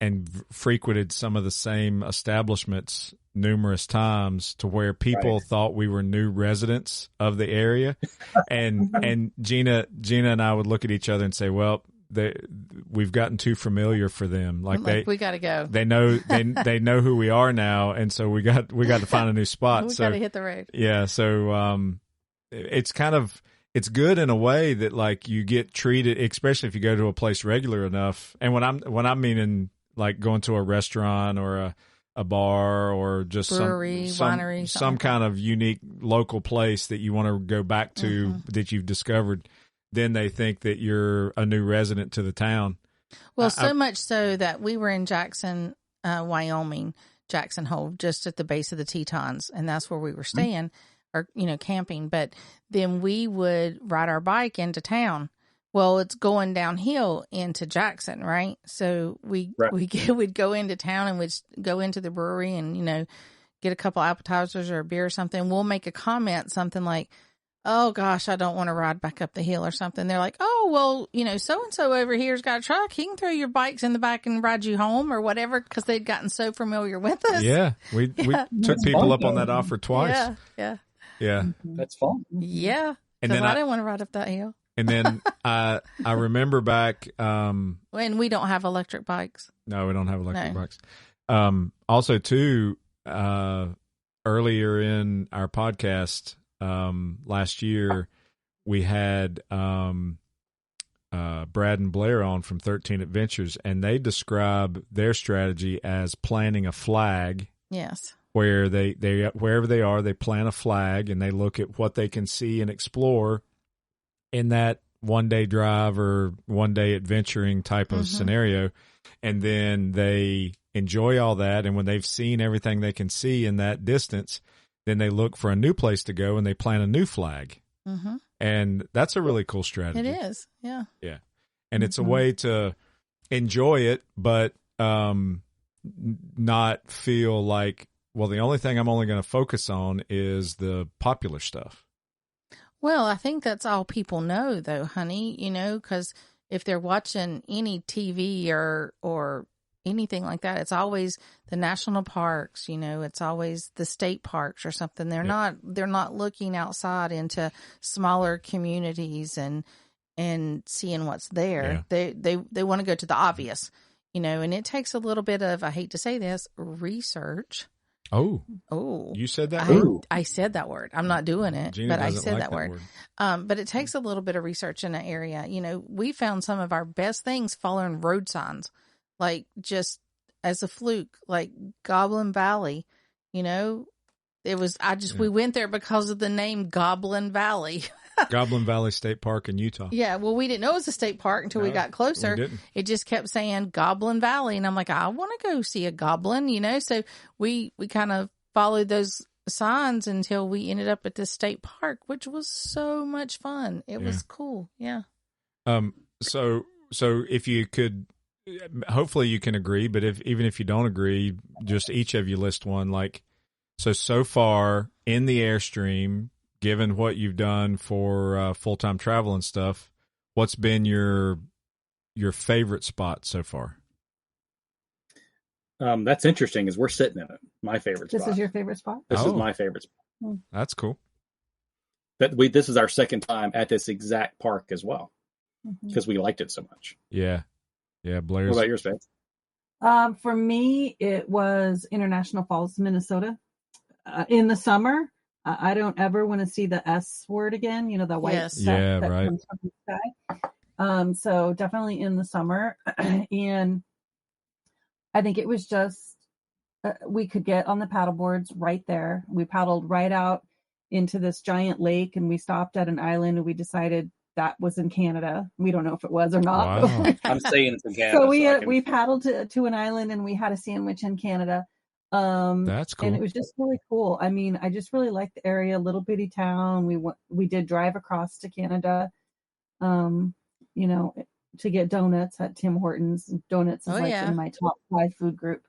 and frequented some of the same establishments numerous times to where people thought we were new residents of the area. And Gina and I would look at each other and say, well, we've gotten too familiar for them. Like we got to go. They know who we are now. And so we got to find a new spot. We got to hit the road. Yeah. So, it's good in a way that like you get treated, especially if you go to a place regular enough. And when I'm meaning like going to a restaurant or a bar or just brewery, winery, some kind of unique local place that you want to go back to that you've discovered, then they think that you're a new resident to the town. Well, so much so that we were in Jackson, Wyoming, Jackson Hole, just at the base of the Tetons, and that's where we were staying or, camping. But then we would ride our bike into town. Well, it's going downhill into Jackson, right? So we'd go into town and we'd go into the brewery and, get a couple appetizers or a beer or something. We'll make a comment, something like, oh gosh, I don't want to ride back up the hill or something. They're like, oh, well, so-and-so over here's got a truck. He can throw your bikes in the back and ride you home or whatever, because they'd gotten so familiar with us. Yeah. We took people up on that offer twice. Yeah. That's fun. Yeah. Because I didn't want to ride up that hill. And then I remember back. And we don't have electric bikes. No, we don't have electric bikes. Also, too, earlier in our podcast last year, we had Brad and Blair on from 13 Adventures, and they describe their strategy as planting a flag. Yes. Where they wherever they are, they plant a flag and they look at what they can see and explore in that one-day drive or one-day adventuring type of scenario. And then they enjoy all that. And when they've seen everything they can see in that distance, then they look for a new place to go and they plant a new flag. Mm-hmm. And that's a really cool strategy. It is. Yeah. Yeah. And it's a way to enjoy it, but not feel like, well, the only thing I'm only going to focus on is the popular stuff. Well, I think that's all people know, though, honey, because if they're watching any TV or anything like that. It's always the national parks, it's always the state parks or something. They're not looking outside into smaller communities and seeing what's there. Yeah. They want to go to the obvious, and it takes a little bit of, I hate to say this, research. Oh, you said that word? I said that word. I'm not doing it, Gina but I said like that word. But it takes a little bit of research in an area. We found some of our best things following road signs, like just as a fluke, like Goblin Valley. It was, we went there because of the name Goblin Valley. Goblin Valley State Park in Utah. Yeah, well, we didn't know it was a state park until we got closer. We didn't. It just kept saying Goblin Valley, and I'm like, I want to go see a goblin, So we kind of followed those signs until we ended up at this state park, which was so much fun. It was cool. Yeah. So if you could, hopefully you can agree, but even if you don't agree, just each of you list one. Like, so far in the Airstream, given what you've done for full-time travel and stuff, what's been your favorite spot so far? That's interesting, is we're sitting in it. My favorite spot. This is your favorite spot? This is my favorite spot. That's cool. This is our second time at this exact park as well, because we liked it so much. Yeah. Yeah, Blair's. What about yours, Faith? For me, it was International Falls, Minnesota. In the summer, I don't ever want to see the S word again, the white stuff that comes from the sky. So definitely in the summer. And I think it was just, we could get on the paddle boards right there. We paddled right out into this giant lake, and we stopped at an island, and we decided that was in Canada. We don't know if it was or not. Wow. I'm saying it's in Canada. So we paddled to an island, and we had a sandwich in Canada. That's cool. And it was just really cool. I mean, I just really liked the area, little bitty town. We did drive across to Canada, to get donuts at Tim Hortons. Donuts is in my top 5 food group.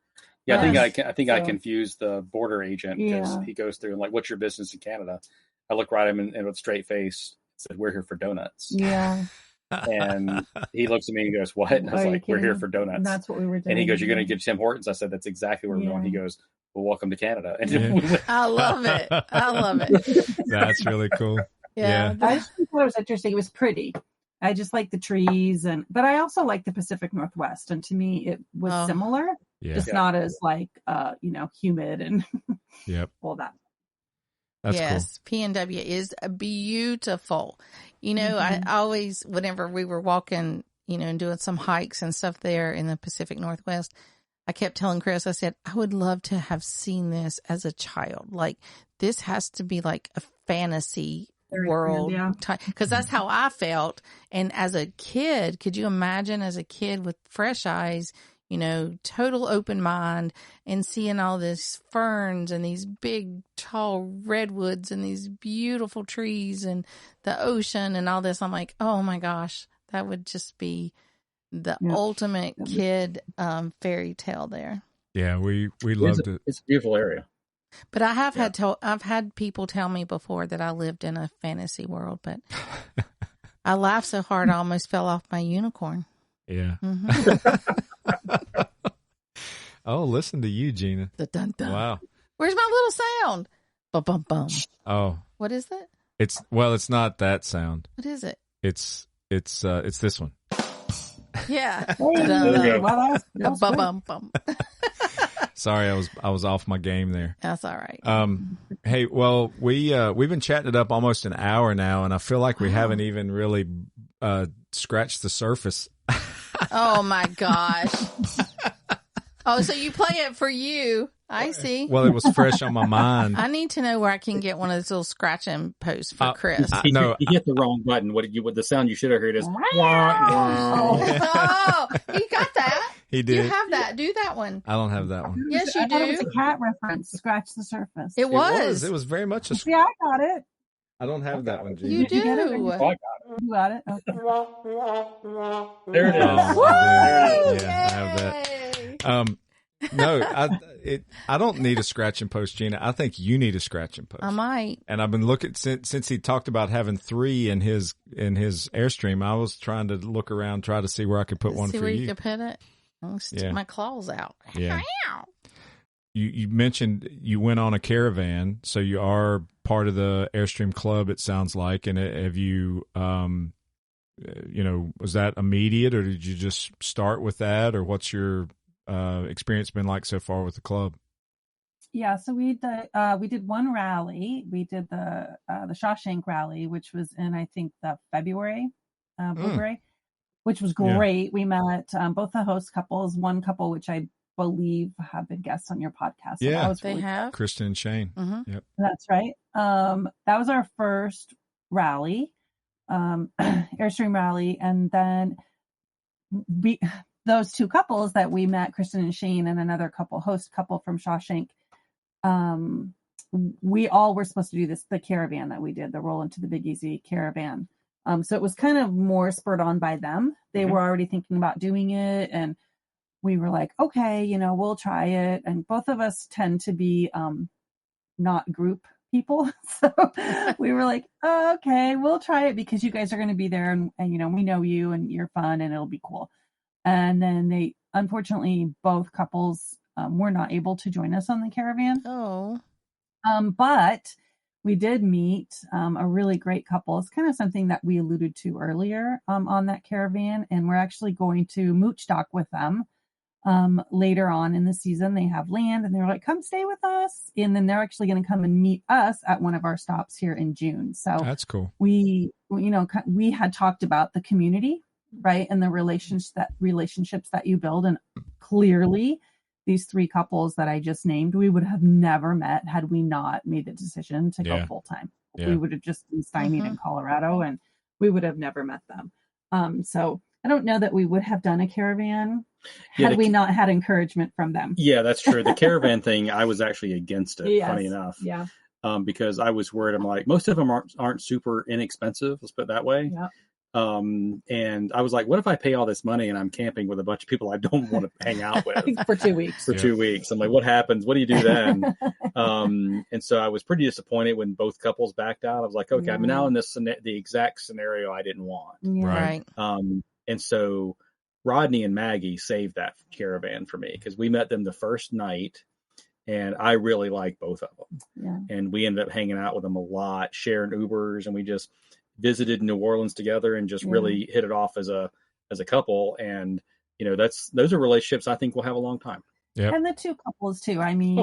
Yeah, I think I confused the border agent, because he goes through and like, "What's your business in Canada?" I look right at him and with a straight face said, "We're here for donuts." Yeah. And he looks at me and goes, "What?" And I was like, "We're here for donuts." And that's what we were doing. And he goes, "You're going to get Tim Hortons?" I said, "That's exactly where we're going." He goes, "Well, welcome to Canada." And I love it. That's really cool. Yeah. I just thought it was interesting. It was pretty. I just like the trees, but I also like the Pacific Northwest. And to me, it was similar, just not as like, humid and all that. That's cool. PNW is beautiful. I always, whenever we were walking, and doing some hikes and stuff there in the Pacific Northwest, I kept telling Chris, I said, I would love to have seen this as a child. Like, this has to be like a fantasy world, because that's how I felt. And as a kid, could you imagine as a kid with fresh eyes, total open mind, and seeing all this ferns and these big tall redwoods and these beautiful trees and the ocean and all this? I'm like, oh my gosh, that would just be the ultimate kid fairy tale there. Yeah, we loved it. It's a beautiful area. But I have I've had people tell me before that I lived in a fantasy world, but I laughed so hard I almost fell off my unicorn. Yeah. Oh, listen to you, Gina. Dun-dun-dun. Wow. Where's my little sound? Bum-bum-bum. Oh. What is it? It's not that sound. What is it? It's this one. Yeah. Bum-bum-bum. Sorry, I was off my game there. That's all right. Hey, well, we've been chatting it up almost an hour now, and I feel like we haven't even really scratched the surface. Oh my gosh. Oh, so you play it for you. I see. Well, it was fresh on my mind. I need to know where I can get one of those little scratching posts for Chris. No, you hit the wrong button. What the sound you should have heard is. Oh, he got that. He did. You have that. Do that one. I don't have that one. Yes, you I thought do. it was a cat reference. Scratch the surface. It was. It was very much a. See, I got it. I don't have that one, Gina. You do. Oh, I got it. You got it. Okay. There it is. Yeah, I have that. No, I don't need a scratch and post, Gina. I think you need a scratch and post. I might. And I've been looking since he talked about having 3 in his Airstream. I was trying to look around, try to see where I could put one for you. See where you could put it. I'll stick my claws out. Yeah. You mentioned you went on a caravan, so you are part of the Airstream Club, it sounds like. And have you, was that immediate, or did you just start with that, or what's your experience been like so far with the club? Yeah, so we did one rally. We did the Shawshank rally, which was in, I think, the February, which was great. Yeah. We met both the host couples, one couple which I believe have been guests on your podcast. So that was really have. Kristen and Shane. Mm-hmm. Yep. That's right. That was our first rally, Airstream rally, and then those two couples that we met, Kristen and Shane, and another host couple from Shawshank. We all were supposed to do the caravan that we did, the Roll Into the Big Easy caravan. So it was kind of more spurred on by them. They were already thinking about doing it, and we were like, okay, we'll try it. And both of us tend to be not group people. So we were like, oh, okay, we'll try it because you guys are going to be there, and we know you and you're fun and it'll be cool. And then unfortunately, both couples were not able to join us on the caravan. Oh. But we did meet a really great couple. It's kind of something that we alluded to earlier on that caravan, and we're actually going to mooch dock with them later on in the season. They have land, and they're like, come stay with us. And then they're actually going to come and meet us at one of our stops here in June. So that's cool. We had talked about the community, right? And the relationships that you build. And clearly these three couples that I just named, we would have never met had we not made the decision to go full time. Yeah. We would have just been stymied in Colorado, and we would have never met them. So I don't know that we would have done a caravan had we not had encouragement from them. Yeah, that's true. The caravan thing, I was actually against it, yes. Funny enough. Yeah. Because I was worried. I'm like, most of them aren't super inexpensive. Let's put it that way. Yeah. And I was like, what if I pay all this money and I'm camping with a bunch of people I don't want to hang out with for 2 weeks? 2 weeks. I'm like, what happens? What do you do then? And so I was pretty disappointed when both couples backed out. I was like, okay, I'm now in the exact scenario I didn't want. Yeah. Right. And so Rodney and Maggie saved that caravan for me because we met them the first night, and I really liked both of them. Yeah. And we ended up hanging out with them a lot, sharing Ubers, and we just visited New Orleans together and just really hit it off as a couple. And those are relationships I think will have a long time. Yep. And the two couples too. I mean,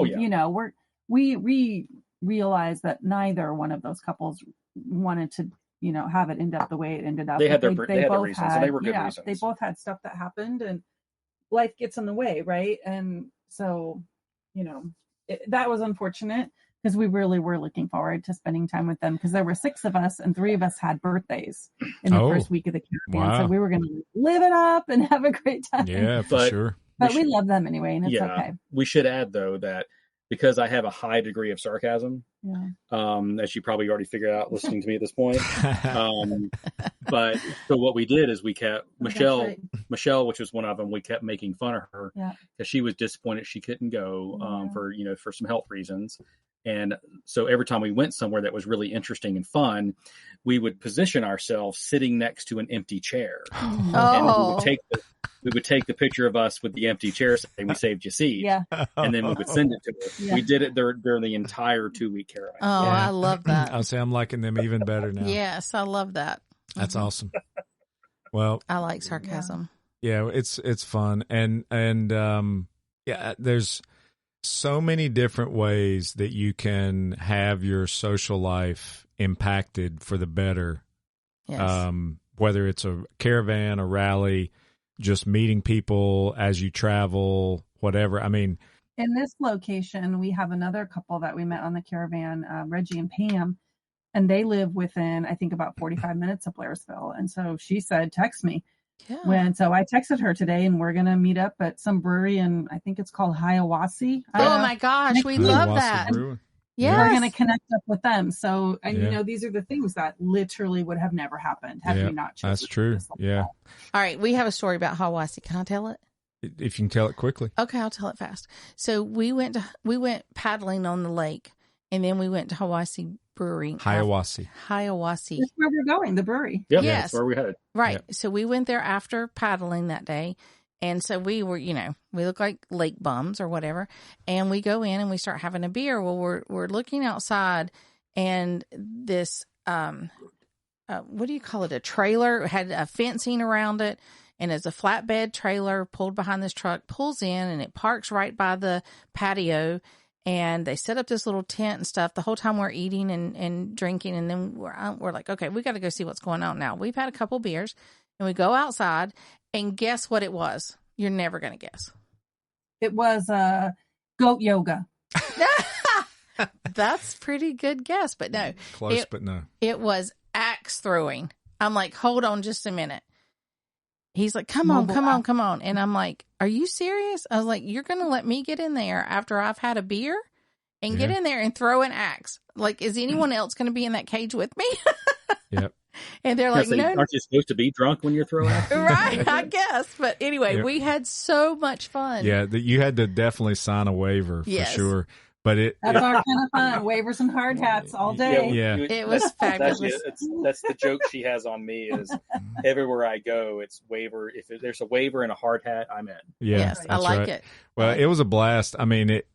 we realized that neither one of those couples wanted to have it end up the way it ended up. They had their reasons, and they were good reasons. They both had stuff that happened, and life gets in the way, right? And so, that was unfortunate because we really were looking forward to spending time with them because there were 6 of us and 3 of us had birthdays in the first week of the caravan. Wow. So we were going to live it up and have a great time. Yeah, for sure. But we love them anyway, and it's okay. We should add, though, that because I have a high degree of sarcasm, as you probably already figured out listening to me at this point. But so what we did is we kept Michelle, which was one of them, we kept making fun of her because she was disappointed she couldn't go for some health reasons. And so every time we went somewhere that was really interesting and fun, we would position ourselves sitting next to an empty chair. Oh. And we would take the picture of us with the empty chair saying we saved you seat. Yeah. And then we would send it to her. Yeah. We did it during the entire 2-week caravan. Oh, I love that. I'll say I'm liking them even better now. Yes, I love that. That's awesome. Well, I like sarcasm. Yeah, it's fun. And there's so many different ways that you can have your social life impacted for the better. Yes. Whether it's a caravan, a rally, just meeting people as you travel, whatever. I mean, in this location, we have another couple that we met on the caravan, Reggie and Pam, and they live within, I think, about 45 minutes of Blairsville. And so she said, text me. Yeah. So I texted her today, and we're going to meet up at some brewery, and I think it's called Hiawassee. Oh my gosh, we love that. Yeah, we're going to connect up with them. So, and these are the things that literally would have never happened had we not chosen. That's true. Yeah. All right, we have a story about Hiawassee. Can I tell it? If you can tell it quickly. Okay, I'll tell it fast. So we went paddling on the lake, and then we went to Hiawassee Brewery. Hiawassee. That's where we're going, the brewery. Yep, yes. That's where we headed. Right. Yep. So we went there after paddling that day, And so we were, we look like lake bums or whatever. And we go in and we start having a beer. Well, we're looking outside, and this, what do you call it? A trailer had a fencing around it. And as a flatbed trailer pulled behind this truck pulls in, and it parks right by the patio. And they set up this little tent and stuff the whole time we're eating and drinking. And then we're like, okay, we got to go see what's going on now. We've had a couple beers, and we go outside, and guess what it was? You're never going to guess. It was goat yoga. That's pretty good guess, but no. Close, but no. It was axe throwing. I'm like, hold on just a minute. He's like, come on. And I'm like, are you serious? I was like, you're going to let me get in there after I've had a beer and get in there and throw an axe? Like, is anyone else going to be in that cage with me? Yep. And they're like, no. Aren't you supposed to be drunk when you're throwing out? Right, I guess. But anyway, we had so much fun. Yeah, you had to definitely sign a waiver for sure. But that's our kind of fun. Waivers and hard hats all day. Yeah. It was fabulous. That's the joke she has on me is everywhere I go, it's waiver. If there's a waiver and a hard hat, I'm in. Yeah, yes, I like it. Well, it was a blast. I mean, it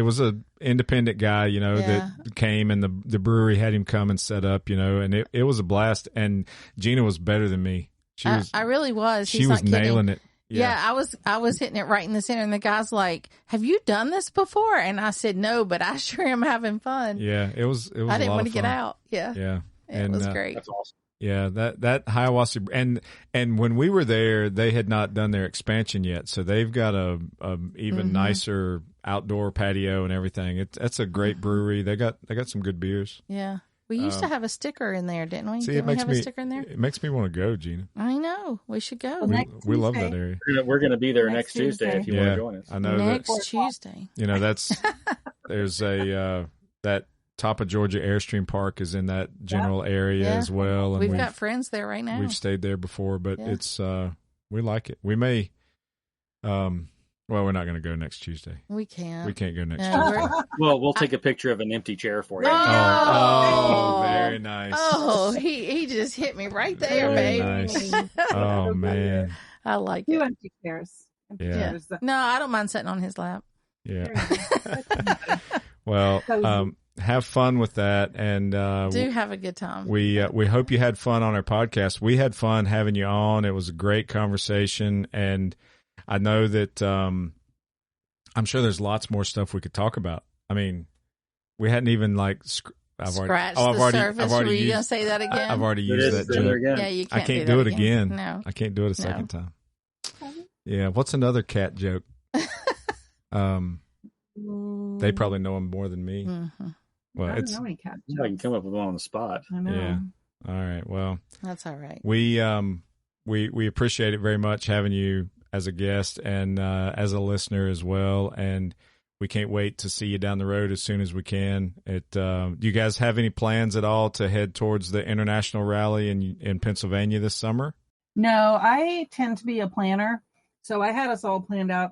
was a independent guy, that came, and the brewery had him come and set up, and it was a blast. And Gina was better than me. I really was. She was nailing it. Yeah, I was hitting it right in the center, and the guy's like, "Have you done this before?" And I said, "No, but I sure am having fun." Yeah, it was. I didn't want to get out. Yeah, it was great. That's awesome. Yeah, that Hiawassee, and when we were there, they had not done their expansion yet, so they've got a even nicer outdoor patio and everything. That's a great brewery. They got some good beers. Yeah. We used to have a sticker in there, didn't we? See, didn't we have a sticker in there? It makes me want to go, Gina. I know. We should go. We love that area. We're going to be there next Tuesday if you want to join us. I know next Tuesday. There's that top of Georgia Airstream Park is in that general area as well. And we've got friends there right now. We've stayed there before, but it's we like it. We may well, we're not going to go next Tuesday. We can't. We can't go next Tuesday. Well, we'll take a picture of an empty chair for you. Oh, very nice. Oh, he just hit me right there, very babe. Nice. Oh, man. I like You it. empty chairs. Chairs. No, I don't mind sitting on his lap. Yeah. Well, have fun with that, and do have a good time. We hope you had fun on our podcast. We had fun having you on. It was a great conversation, and I know that I'm sure there's lots more stuff we could talk about. I mean, we hadn't even scratched the surface. Were you going to say that again? I've already used that joke. Yeah, you can't. I can't do it again. No, I can't do it a second time. Yeah, what's another cat joke? They probably know him more than me. Mm-hmm. Well, I don't know any cat jokes. I can come up with one on the spot. I know. Yeah. All right. Well, that's all right. We appreciate it very much having you as a guest and as a listener as well, and we can't wait to see you down the road as soon as we can. Do you guys have any plans at all to head towards the international rally in Pennsylvania this summer? No, I tend to be a planner, so I had us all planned out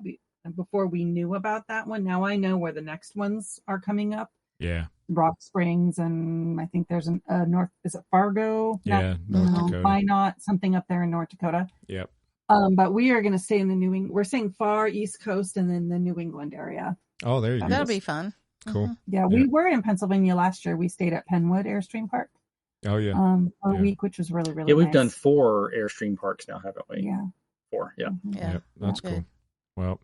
before we knew about that one. Now I know where the next ones are coming up. Yeah. Rock Springs, and I think there's is it Fargo? Yeah, North Dakota. Why not? Something up there in North Dakota. Yep. But we are going to stay in the New England. We're saying far East Coast and then the New England area. Oh, there you go. That'll be fun. Cool. Mm-hmm. Yeah, we were in Pennsylvania last year. We stayed at Penwood Airstream Park. Oh, yeah. For a week, which was really, really Yeah, we've nice. done 4 Airstream parks now, haven't we? Yeah. 4, yeah. Mm-hmm. Yeah. Yep, that's cool. Well,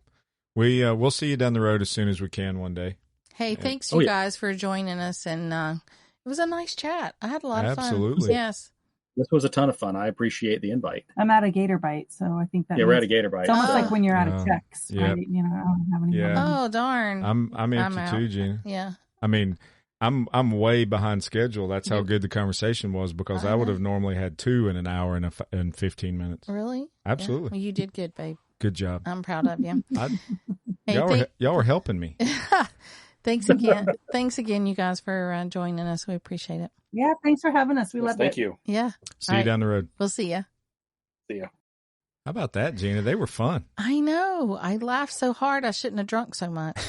we'll see you down the road as soon as we can one day. Hey, thanks you guys for joining us, and it was a nice chat. I had a lot of fun. Absolutely. Yes. This was a ton of fun. I appreciate the invite. I'm at a Gator Bite, so I think that we're at a Gator Bite. It's almost like when you're out of checks, yep. right? I don't have any money. Oh, darn. I'm empty too, Gina. Yeah. I mean, I'm way behind schedule. That's how good the conversation was, because I would have normally had 2 in an hour and 15 minutes. Really? Absolutely. Yeah. Well, you did good, babe. Good job. I'm proud of you. Y'all were helping me. Thanks again. Thanks again, you guys, for joining us. We appreciate it. Yeah, thanks for having us. We love it. Thank you. Yeah. See you down the road. We'll see you. See ya. How about that, Gina? They were fun. I know. I laughed so hard I shouldn't have drunk so much.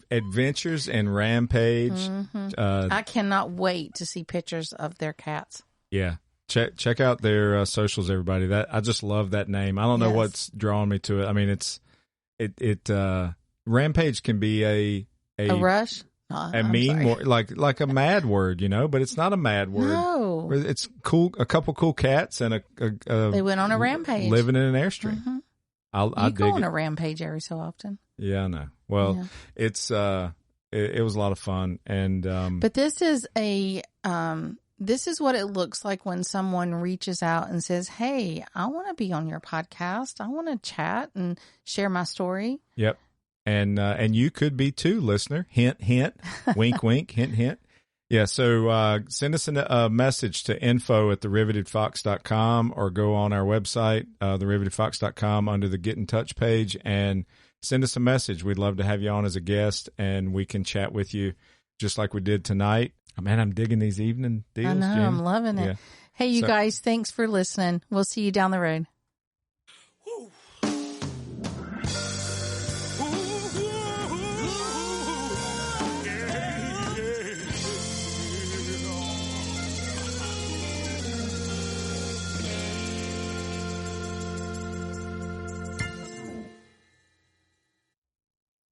Adventures and Rampage. Mm-hmm. I cannot wait to see pictures of their cats. Yeah. check out their socials, everybody. That I just love that name. I don't know Yes. what's drawing me to it. I mean, Rampage can be A rush? No, a I'm mean sorry. word, like a mad word, but it's not a mad word. No. It's cool. A couple cool cats and They went on a rampage. living in an Airstream. Mm-hmm. I You dig go on it. a rampage every so often. Yeah, I know. Well, Yeah. it's it was a lot of fun, and But this is this is what it looks like when someone reaches out and says, "Hey, I want to be on your podcast. I want to chat and share my story." Yep. And you could be too, listener. Hint, hint. Wink, wink. Hint, hint. Yeah. So send us a message to info@therivetedfox.com or go on our website, therivetedfox.com, under the Get in Touch page, and send us a message. We'd love to have you on as a guest, and we can chat with you just like we did tonight. Oh, man, I'm digging these evening deals. I know, Jen. I'm loving it. Yeah. Hey, you So- guys, thanks for listening. We'll see you down the road.